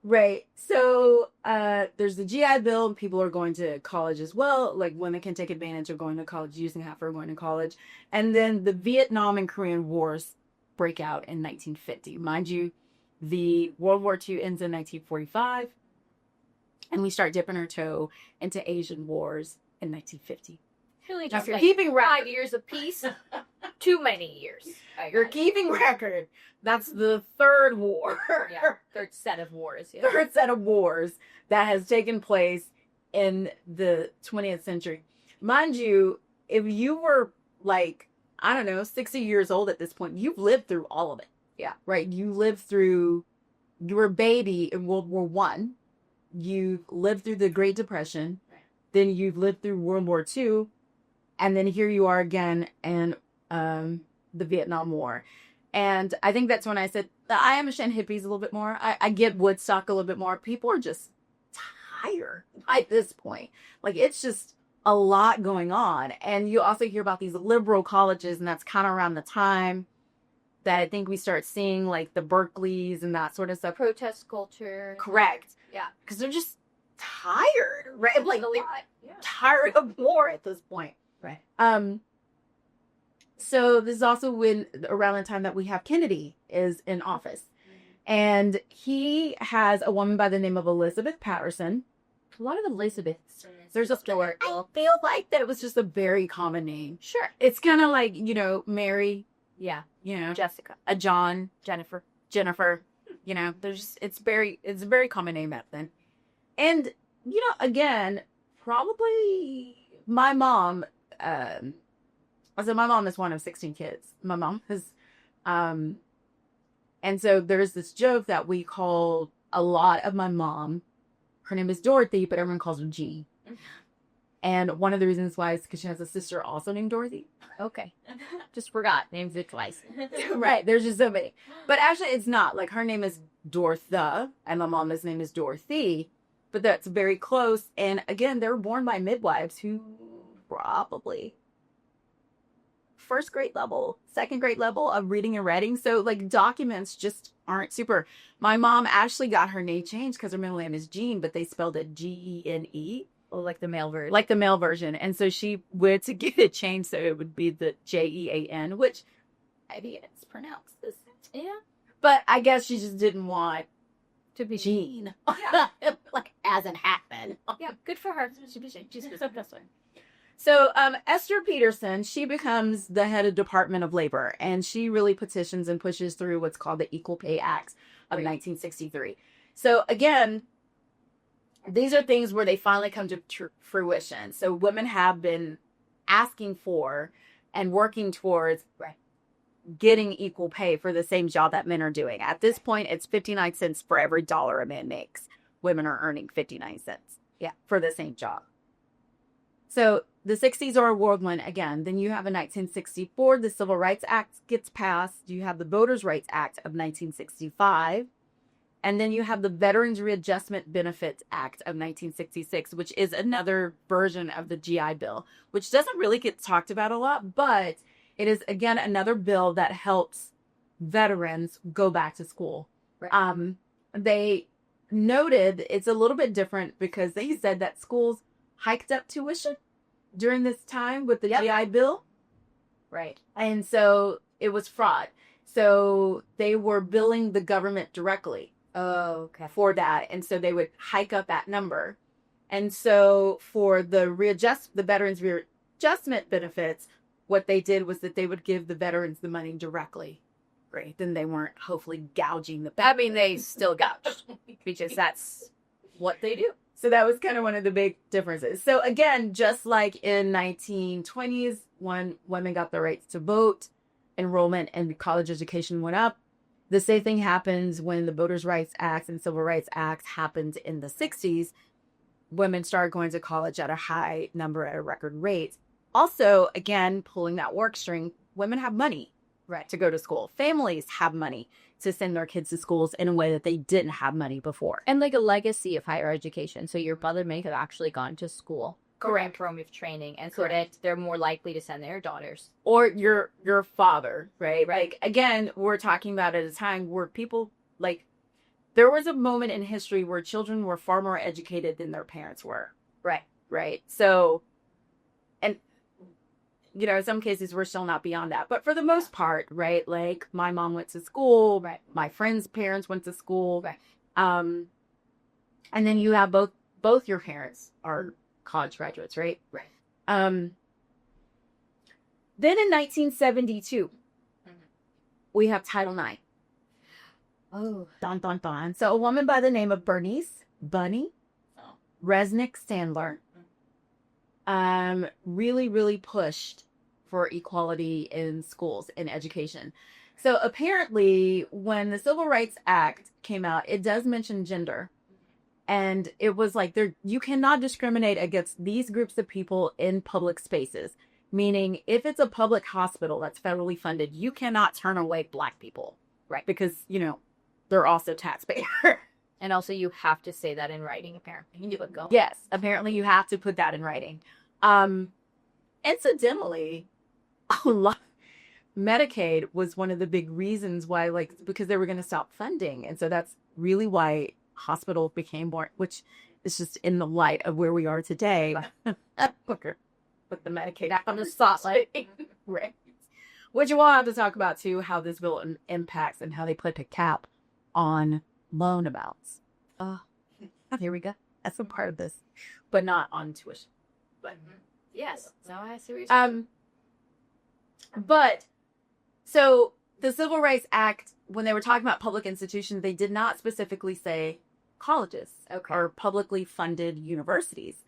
Right. So there's the GI Bill. People are going to college as well. Like, women can take advantage of going to college, using that for going to college. And then the Vietnam and Korean Wars break out in 1950. Mind you, the World War II ends in 1945. And we start dipping our toe into Asian wars in 1950. Really, now, just if you're like keeping record, 5 years apiece, too many years. You're keeping record. That's the third war. Yeah, third set of wars. Yeah. Third set of wars that has taken place in the 20th century. Mind you, if you were like, I don't know, 60 years old at this point, you've lived through all of it. Yeah. Right? You lived through, you were a baby in World War I. You lived through the Great Depression. Right. Then you've lived through World War II. And then here you are again in the Vietnam War. And I think that's when I said, I understand hippies a little bit more. I get Woodstock a little bit more. People are just tired at this point. Like, it's just a lot going on. And you also hear about these liberal colleges, and that's kind of around the time that I think we start seeing, like, the Berkeleys and that sort of stuff. Protest culture. Correct. Yeah. Because they're just tired, right? Like, tired of war at this point. Right. So this is also when around the time that we have Kennedy is in office. And he has a woman by the name of Elizabeth Patterson. A lot of Elizabeths. There's a story. I feel like that it was just a very common name. Sure. It's kind of like, Mary. Yeah. Jessica. A John. Jennifer. It's a very common name back then. And, again, probably my mom, my mom is one of 16 kids. My mom has, and so there's this joke that we call a lot of my mom. Her name is Dorothy, but everyone calls her G. And one of the reasons why is because she has a sister also named Dorothy. Okay. Just forgot. Names it twice. Right. There's just so many. But actually, it's not. Like, her name is Dortha, and my mom's name is Dorothy. But that's very close. And again, they were born by midwives who probably first grade level, second grade level of reading and writing. So, like, documents just aren't super. My mom actually got her name changed because her middle name is Jean, but they spelled it Gene. Oh, like the male version. Like the male version. And so she went to get it changed so it would be the Jean, which I mean, it's pronounced this. Yeah. But I guess she just didn't want to be Jean. Yeah. Like, as in happen. Yeah, good for her. She's So Esther Peterson, she becomes the head of Department of Labor, and she really petitions and pushes through what's called the Equal Pay Act of 1963. So again, these are things where they finally come to fruition. So women have been asking for and working towards getting equal pay for the same job that men are doing. At this point, it's 59 cents for every dollar a man makes. Women are earning 59 cents for the same job. So the 60s are a whirlwind again. Then you have in 1964, the Civil Rights Act gets passed. You have the Voters' Rights Act of 1965. And then you have the Veterans Readjustment Benefits Act of 1966, which is another version of the GI Bill, which doesn't really get talked about a lot, but it is, again, another bill that helps veterans go back to school. Right. They noted it's a little bit different because they said that schools hiked up tuition during this time with the GI Bill. Right. And so it was fraud. So they were billing the government directly. Oh, okay. For that. And so they would hike up that number. And so for the Veterans Readjustment Benefits, what they did was that they would give the veterans the money directly. Great. Then they weren't hopefully gouging the benefits. I mean, they still gouged because that's what they do. So that was kind of one of the big differences. So again, just like in 1920s, when women got the rights to vote, enrollment and college education went up. The same thing happens when the Voters' Rights Act and Civil Rights Act happened in the 60s. Women started going to college at a high number at a record rate. Also, again, pulling that work string, women have money to go to school. Families have money to send their kids to schools in a way that they didn't have money before. And like a legacy of higher education. So your mother may have actually gone to school. Correct. Program of training. And so that they're more likely to send their daughters. Or your father, right? Like, again, we're talking about at a time where people, like, there was a moment in history where children were far more educated than their parents were. Right. So, and, in some cases, we're still not beyond that. But for the most part, right, like, my mom went to school. Right. My friends' parents went to school. Right. And then you have both your parents are college graduates, right? Right. Then in 1972, we have Title IX. Oh. Dun, dun, dun. So a woman by the name of Bernice Bunny Resnick Sandler really, really pushed for equality in schools and education. So apparently, when the Civil Rights Act came out, it does mention gender. And it was like, you cannot discriminate against these groups of people in public spaces. meaning if it's a public hospital that's federally funded, you cannot turn away Black people, Right. Because, they're also taxpayers. And also you have to say that in writing, apparently. You would go. Yes, apparently you have to put that in writing. Incidentally, a lot, Medicaid was one of the big reasons why, because they were going to stop funding. And so that's really why hospitals became more, which is just in the light of where we are today. Put the Medicaid Back on the spotlight. Right. Which we'll have to talk about too, how this bill impacts and how they put a cap on loan amounts. Here we go. That's a part of this, but not on tuition. But yes. So I see what you're saying. But so the Civil Rights Act, when they were talking about public institutions, they did not specifically say colleges or publicly funded universities.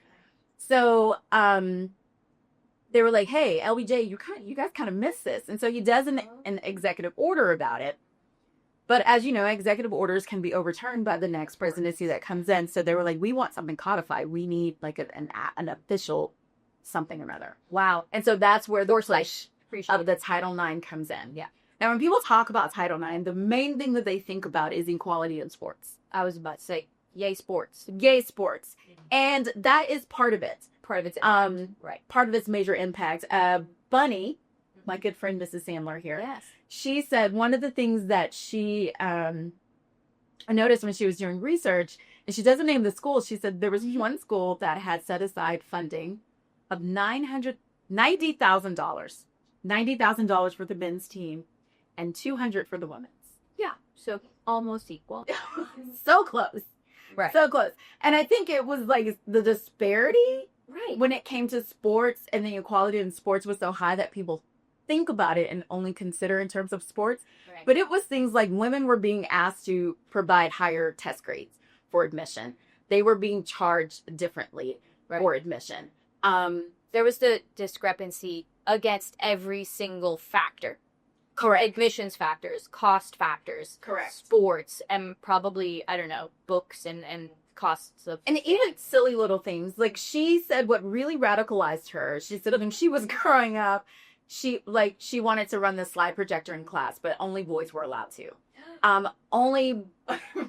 So they were like, "Hey, LBJ, you guys kind of missed this," and so he does an executive order about it. But as you know, executive orders can be overturned by the next presidency that comes in. So they were like, "We want something codified. We need like an official something or other." Wow. And so that's where the push of the Title IX comes in. Yeah. Now, when people talk about Title IX, the main thing that they think about is equality in sports. I was about to say, yay sports. Yay sports. And that is part of it. Part of its right. Part of its major impact. Bunny, my good friend Mrs. Sandler here. Yes. She said one of the things that she noticed when she was doing research, and she doesn't name the school, she said there was one school that had set aside funding of $90,000. $90,000 for the men's team and $200 for the women's. Yeah. So almost equal. So close. Right. So close. And I think it was like the disparity when it came to sports, and the equality in sports was so high that people think about it and only consider in terms of sports. Right. But it was things like women were being asked to provide higher test grades for admission. They were being charged differently for admission. There was the discrepancy against every single factor. Correct. Admissions factors, cost factors. Correct. Sports, and probably, I don't know, books and costs of... And even silly little things. Like, she said what really radicalized her, she said when she was growing up, she wanted to run the slide projector in class, but only boys were allowed to. Only,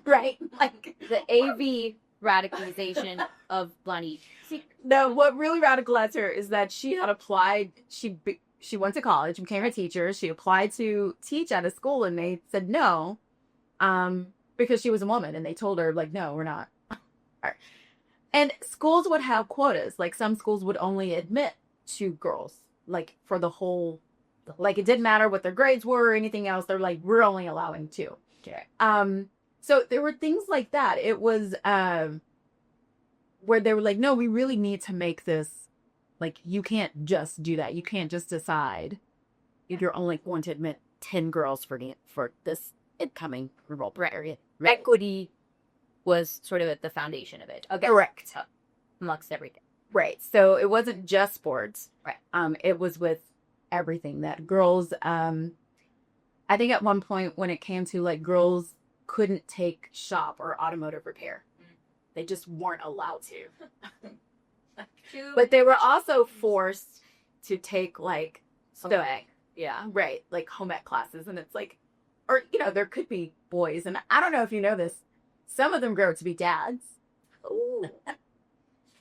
right? Like, the AV radicalization of Blondie. No, what really radicalized her is that she had applied, she went to college, became a teacher, she applied to teach at a school, and they said no, because she was a woman, and they told her, like, no, we're not. And schools would have quotas. Like, some schools would only admit 2 girls, like, for the whole, like, it didn't matter what their grades were or anything else. They're like, we're only allowing 2. Okay. So there were things like that. It was, where they were like, no, we really need to make this, like, you can't just do that. You can't just decide if you're only going to admit 10 girls for this incoming enrollment period. Right. Equity was sort of at the foundation of it. Okay. Correct. Amongst everything. Right. So it wasn't just sports. Right. It was with everything that girls, I think at one point when it came to, like, girls couldn't take shop or automotive repair. They just weren't allowed to. But they were also forced to take, like, Okay. Yeah, right. Like, home ec classes. And it's like, or, there could be boys. And I don't know if you know this. Some of them grow to be dads. Ooh.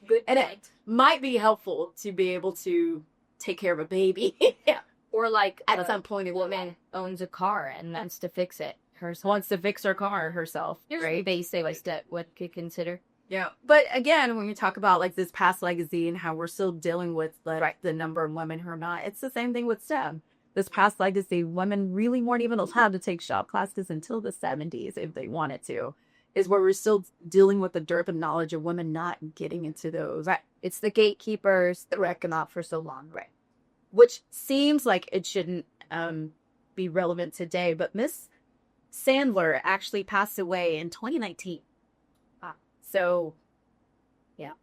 Good. And it might be helpful to be able to take care of a baby. Yeah. Or, like, at some point, a woman owns a car and wants to fix it herself. Wants to fix her car herself. Right? Basic what could consider. Yeah. But again, when you talk about, like, this past legacy and how we're still dealing with the number of women who are not, it's the same thing with STEM. This past legacy, women really weren't even allowed to take shop classes until the 70s if they wanted to. Is where we're still dealing with the dearth of knowledge of women not getting into those. Right. It's the gatekeepers that reckon off for so long. Right. Which seems like it shouldn't be relevant today, but Miss Sandler actually passed away in 2019. So, yeah,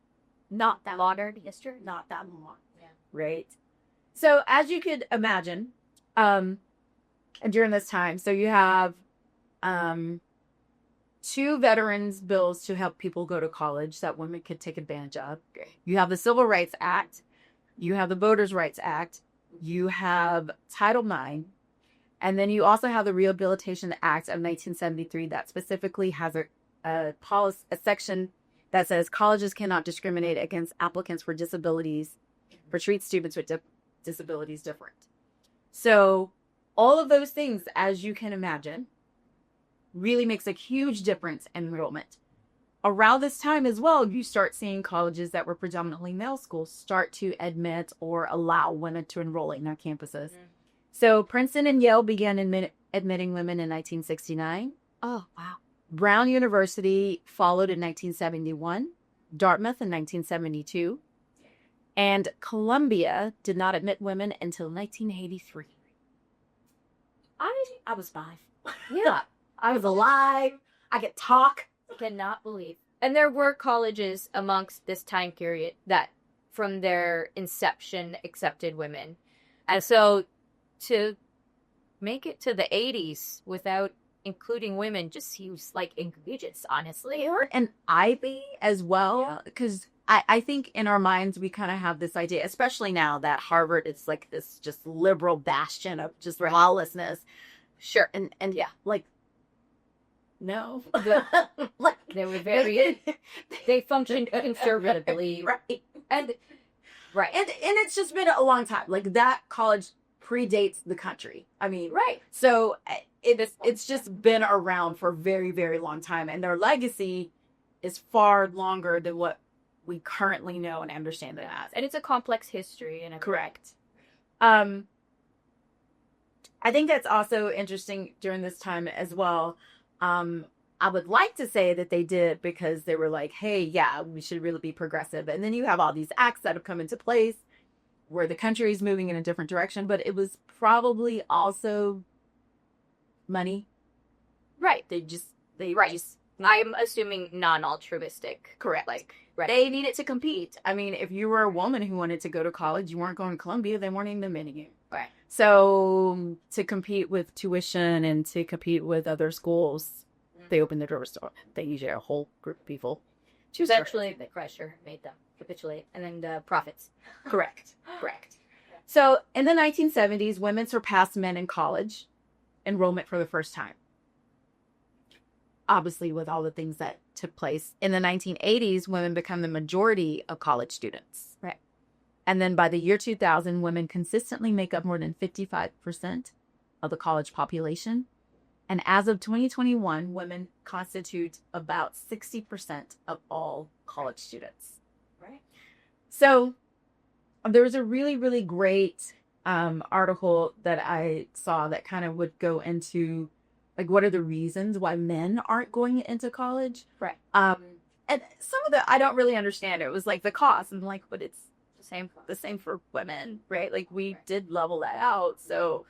not that modern history. Not that long. Yeah. Right. So, as you could imagine, during this time, so you have 2 veterans bills to help people go to college that women could take advantage of. You have the Civil Rights Act, you have the Voters' Rights Act, you have Title IX, and then you also have the Rehabilitation Act of 1973 that specifically has a section that says colleges cannot discriminate against applicants for disabilities, for treat students with disabilities different. So all of those things, as you can imagine, really makes a huge difference in enrollment. Around this time as well, you start seeing colleges that were predominantly male schools start to admit or allow women to enroll in their campuses. Mm-hmm. So Princeton and Yale began admitting women in 1969. Oh, wow. Brown University followed in 1971, Dartmouth in 1972, and Columbia did not admit women until 1983. I was 5. Yeah. I was alive. I could talk. Cannot believe. And there were colleges amongst this time period that, from their inception, accepted women. And so to make it to the 80s without including women just seems like egregious, honestly. And Ivy as well, because I think in our minds we kind of have this idea, especially now that Harvard is like this just liberal bastion of just lawlessness. Sure. And yeah, like, no. Like, they were very, they functioned conservatively. Right. And it's just been a long time. Like, that college predates the country. I mean, right. So it's just been around for a very, very long time. And their legacy is far longer than what we currently know and understand it as. And it's a complex history. And correct. I think that's also interesting during this time as well. I would like to say that they did because they were like, hey, yeah, we should really be progressive. And then you have all these acts that have come into place where the country is moving in a different direction. But it was probably also money. Right. They just. I'm assuming non-altruistic. Correct. Like, right. They needed to compete. I mean, if you were a woman who wanted to go to college, you weren't going to Columbia, they weren't even admitting you. Right. So to compete with tuition and to compete with other schools, they opened the doors to they usually a whole group of people. Eventually, the pressure made them capitulate, and then the profits. Correct. So in the 1970s, women surpassed men in college enrollment for the first time. Obviously, with all the things that took place. In the 1980s, women become the majority of college students. Right. And then by the year 2000, women consistently make up more than 55% of the college population. And as of 2021, women constitute about 60% of all college students. Right. So there was a really, really great article that I saw that kind of would go into, like, what are the reasons why men aren't going into college? Right. And some of the, I don't really understand. It was like the cost. And like, but it's the same for women, right? Like, we did level that out. So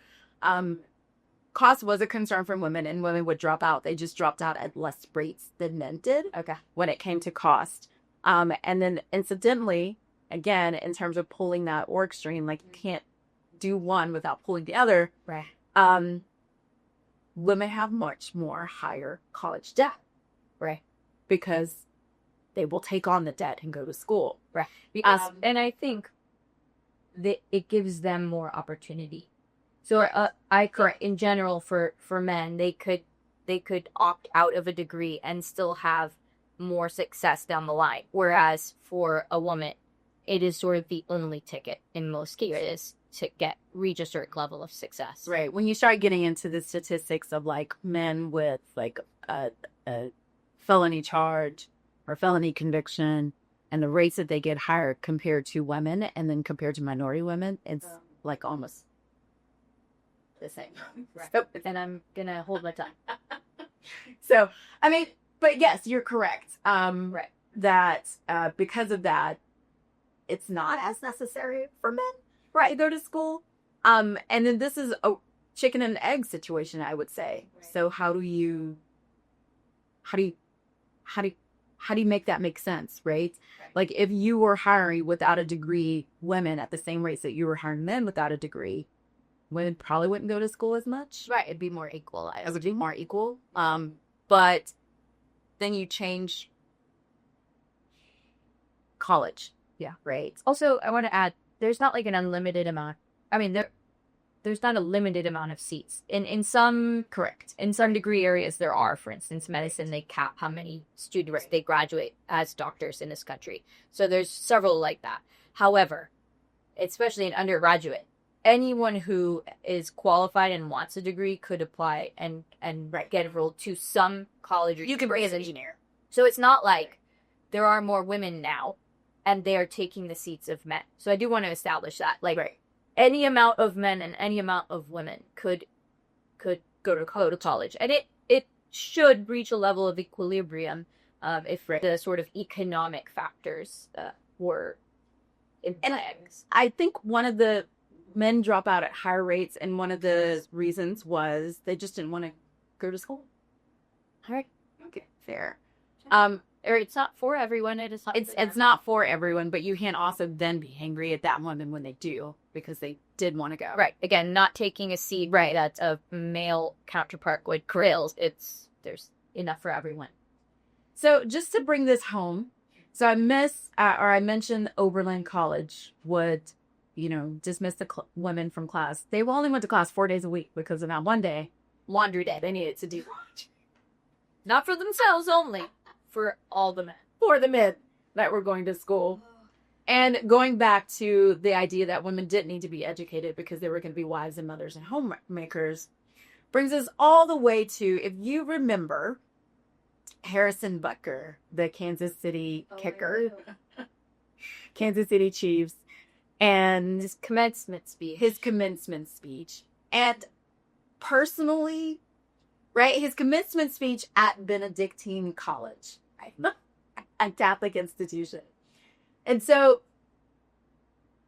cost was a concern for women, and women would drop out. They just dropped out at less rates than men did. Okay. When it came to cost. And then incidentally, again, in terms of pulling that org stream, like, you can't do one without pulling the other. Right. Women have much more higher college debt. Right. Because they will take on the debt and go to school. Right. Because, and I think that it gives them more opportunity. So in general, for men, they could opt out of a degree and still have more success down the line. Whereas for a woman, it is sort of the only ticket in most cases to reach a certain level of success. Right. When you start getting into the statistics of like men with like a felony charge or felony conviction and the rates that they get higher compared to women and then compared to minority women, it's like almost the same. Right. And I'm going to hold my tongue. So, I mean, but yes, you're correct. Right. That because of that, it's not as necessary for men, right, to go to school. And then this is a chicken and egg situation, I would say. Right. So how do you make that make sense, right? Like, if you were hiring without a degree women at the same rates that you were hiring men without a degree, women probably wouldn't go to school as much. Right. It'd be more equal. It would be more equal. But then you change college. Yeah. Right. Also, I want to add, there's not like an unlimited amount. I mean, there's not a limited amount of seats. In some Correct. in some degree areas there are. For instance, medicine, they cap how many students they graduate as doctors in this country. So there's several like that. However, especially in undergraduate, anyone who is qualified and wants a degree could apply and get enrolled to some college. Or You can be an engineer. So it's not like there are more women now and they are taking the seats of men. So I do want to establish that. Like, Right. any amount of men and any amount of women could go to college. And it should reach a level of equilibrium if the sort of economic factors were in place. I think one of the men drop out at higher rates, and one of the reasons was they just didn't want to go to school. All right. Okay, fair. Or it's not for everyone. It's not for everyone, but you can't also then be angry at that woman when they do, because they did want to go. Right. Again, not taking a seat that a male counterpart would grails. There's enough for everyone. So just to bring this home, so I mentioned Oberlin College would, dismiss the women from class. They only went to class 4 days a week because of that one day, Laundry day. they needed to do laundry. Not for themselves only, for all the men. For the men that were going to school. And going back to the idea that women didn't need to be educated because they were going to be wives and mothers and homemakers, brings us all the way to, if you remember, Harrison Butker, the Kansas City kicker, Kansas City Chiefs, and His commencement speech. And personally, right, his commencement speech at Benedictine College, right? A Catholic institution. And so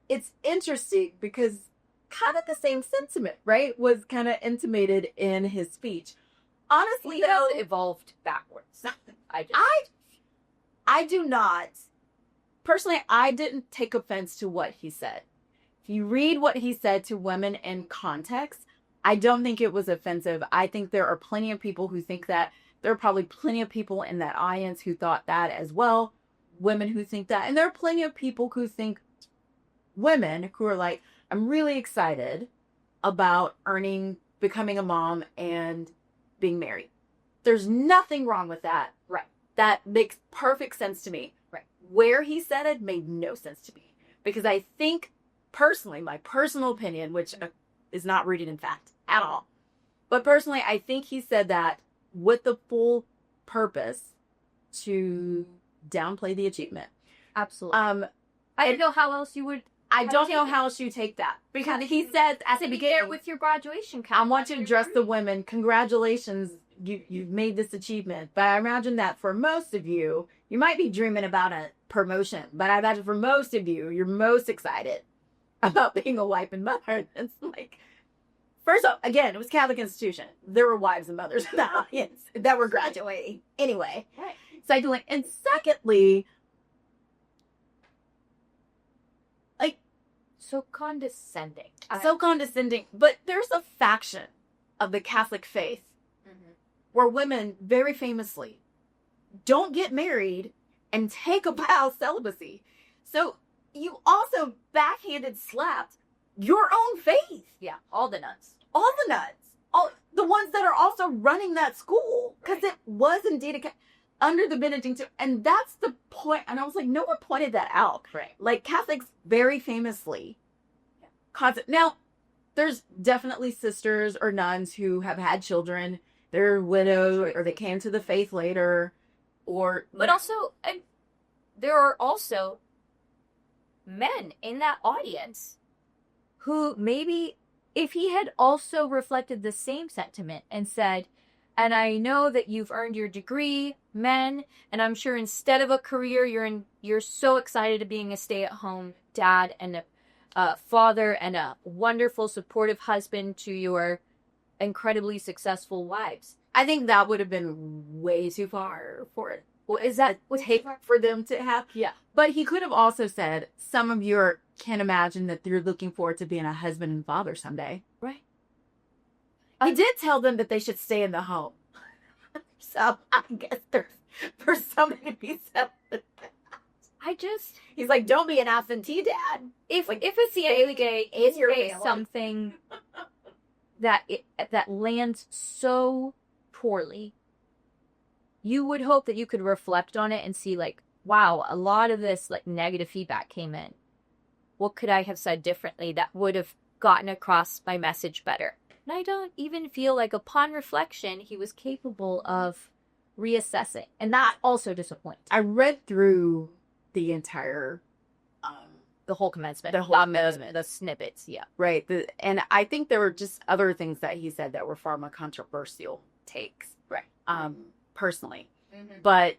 it's interesting because kind of the same sentiment, right, was kind of intimated in his speech. Honestly, though, evolved backwards. I do not. Personally, I didn't take offense to what he said. If you read what he said to women in context, I don't think it was offensive. I think there are plenty of people who think that. There are probably plenty of people in that audience who thought that as well. Women who think that. And there are plenty of people who think, women who are like, I'm really excited about becoming a mom and being married. There's nothing wrong with that. Right. That makes perfect sense to me. Right. Where he said it made no sense to me. Because I think, personally, my personal opinion, which is not rooted in fact at all, but personally, I think he said that with the full purpose to downplay the achievement. Absolutely. I don't know how else you would. I don't know how else you take that, because he said at the beginning, there with your graduation I want you to address the women. Congratulations, you've made this achievement. But I imagine that for most of you, you might be dreaming about a promotion. But I imagine for most of you, you're most excited about being a wife and mother. It's like, first off, again, it was Catholic institution. There were wives and mothers in the audience that were graduating anyway. Right. Secondly, and secondly, like, so condescending. But there's a faction of the Catholic faith where women very famously don't get married and take a vow of celibacy. So you also backhanded slapped your own faith. Yeah, all the nuns. All the nuns. All the ones that are also running that school. Because it was indeed under the Benedictine. And that's the point. And I was like, no one pointed that out. Right. Like, Catholics very famously. Now, there's definitely sisters or nuns who have had children. They're widowed, or they came to the faith later. But also, there are also men in that audience who maybe, if he had also reflected the same sentiment and said, and I know that you've earned your degree, men, and I'm sure instead of a career, you're so excited to being a stay-at-home dad and a father and a wonderful, supportive husband to your incredibly successful wives. I think that would have been way too far for it. Well, is that take for them to have? Yeah. But he could have also said, some of you can imagine that they're looking forward to being a husband and father someday. Right. He did tell them that they should stay in the home. So I guess there's for somebody to be said. He's like, don't be an absentee dad. If Like, a CPA is your family. something that lands so poorly, you would hope that you could reflect on it and see, like, wow, a lot of this, like, negative feedback came in. What could I have said differently that would have gotten across my message better? And I don't even feel like, upon reflection, he was capable of reassessing. And that also disappoints. I read through the entire The whole commencement. The snippets, yeah. right. And I think there were just other things that he said that were far more controversial takes. Right. Personally. Mm-hmm. But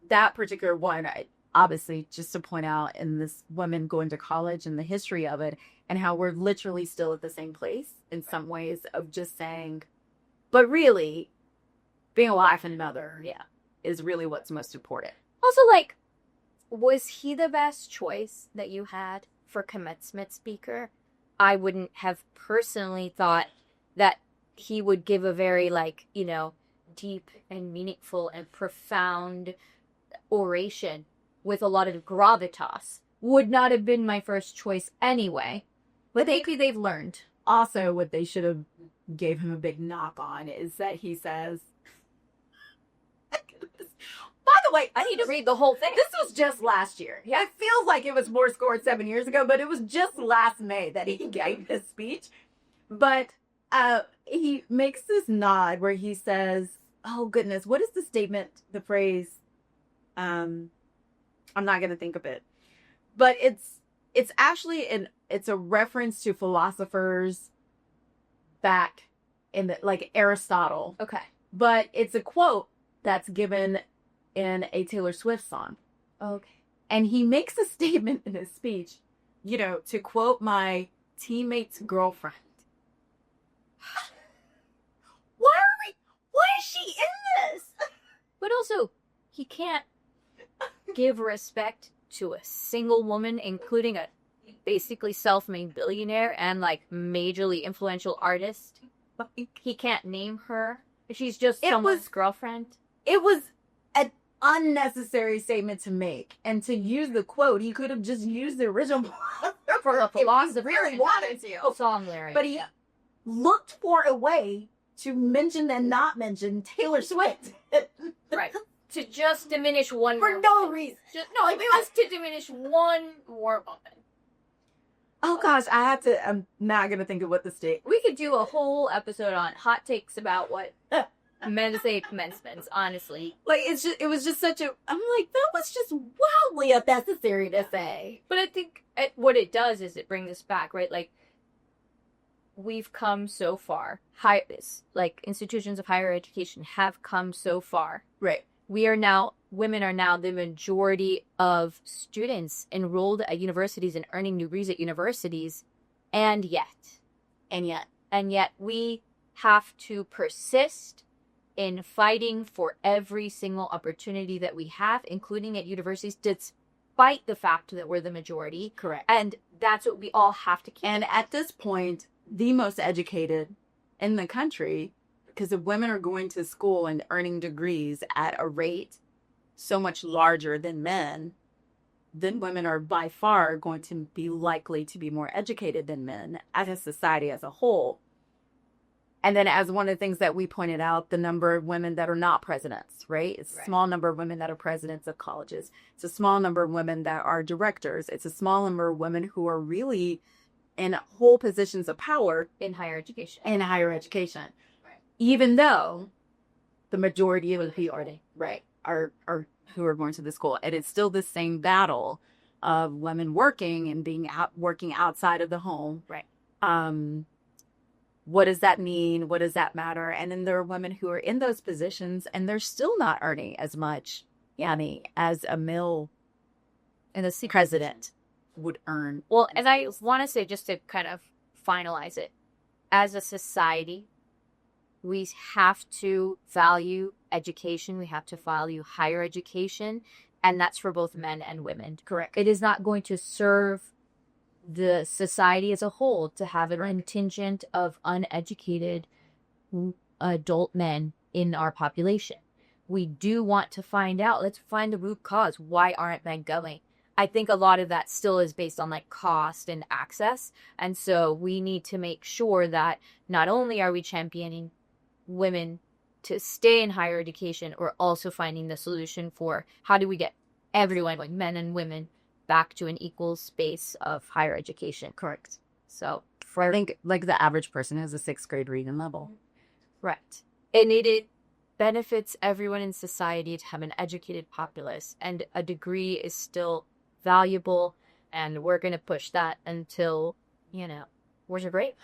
that particular one, obviously, just to point out in this woman going to college and the history of it and how we're literally still at the same place in some ways of just saying, but really, being a wife and mother, Yeah. is really what's most important. Also, like, was he the best choice that you had for commencement speaker? I wouldn't have personally thought that he would give a very, like, you know, deep and meaningful and profound oration with a lot of gravitas. Would not have been my first choice anyway. But maybe they've learned. Also, what they should have gave him a big knock on is that he says, by the way, I need to read the whole thing. this was just last year. Yeah, it feels like it was more scored 7 years ago, but it was just last May that he gave this speech. But he makes this nod where he says, oh goodness, what is the statement, the phrase? I'm not going to think of it. But it's actually it's a reference to philosophers back in the, like, Aristotle. Okay. But it's a quote that's given in a Taylor Swift song. Okay. And he makes a statement in his speech, you know, to quote my teammate's girlfriend. Why is she in this? But also, he can't give respect to a single woman, including a basically self-made billionaire and, like, majorly influential artist. He can't name her. She's just someone's girlfriend. It was an unnecessary statement to make. And to use the quote, he could have just used the original For a philosopher. If he really wanted to. Song lyric. But he looked for a way to mention and not mention Taylor Swift. Right. To just diminish one For more no woman. reason. It was to diminish one more woman. Oh gosh, I'm not going to think of what the state. We could do a whole episode on hot takes about what men say commencements, honestly. Like, it was just such a, I'm like, that was just wildly unnecessary to say. But I think what it does is it brings us back, right? Like, we've come so far. Institutions of higher education have come so far. Right. Women are now the majority of students enrolled at universities and earning degrees at universities. And yet we have to persist in fighting for every single opportunity that we have, including at universities, despite the fact that we're the majority. Correct. And that's what we all have to keep. And at this point, the most educated in the country, because if women are going to school and earning degrees at a rate so much larger than men, then women are by far going to be likely to be more educated than men as a society as a whole. And then, as one of the things that we pointed out, the number of women that are not presidents, right? It's a small number of women that are presidents of colleges. It's a small number of women that are directors. It's a small number of women who are really in whole positions of power in higher education. Right. Even though the majority of the people are who are going to the school. And it's still the same battle of women working and working outside of the home. Right. What does that mean? What does that matter? And then there are women who are in those positions and they're still not earning as much, as a male and the president would earn. Well, and I want to say, just to kind of finalize it, as a society, we have to value education. We have to value higher education. And that's for both men and women. Correct. It is not going to serve the society as a whole to have a contingent of uneducated adult men in our population. We do want to find out, let's find the root cause. Why aren't men going? I think a lot of that still is based on like cost and access. And so we need to make sure that not only are we championing women to stay in higher education, we're also finding the solution for how do we get everyone, like men and women, back to an equal space of higher education. Correct. So, I think like the average person has a 6th grade reading level. right. And it benefits everyone in society to have an educated populace, and a degree is still valuable, and we're going to push that until, where's your break?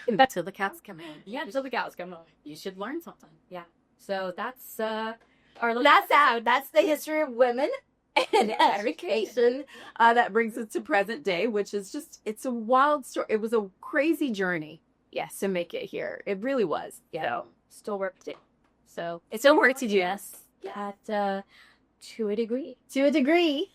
Until the cats come in. Yeah, until the cows come home. You should learn something. Yeah. So that's That's the history of women and education. That brings us to present day, which is it's a wild story. It was a crazy journey. Yes. To make it here. It really was. Yeah. So, still work to do. So it's still work to do. Yes. To a degree. To a degree.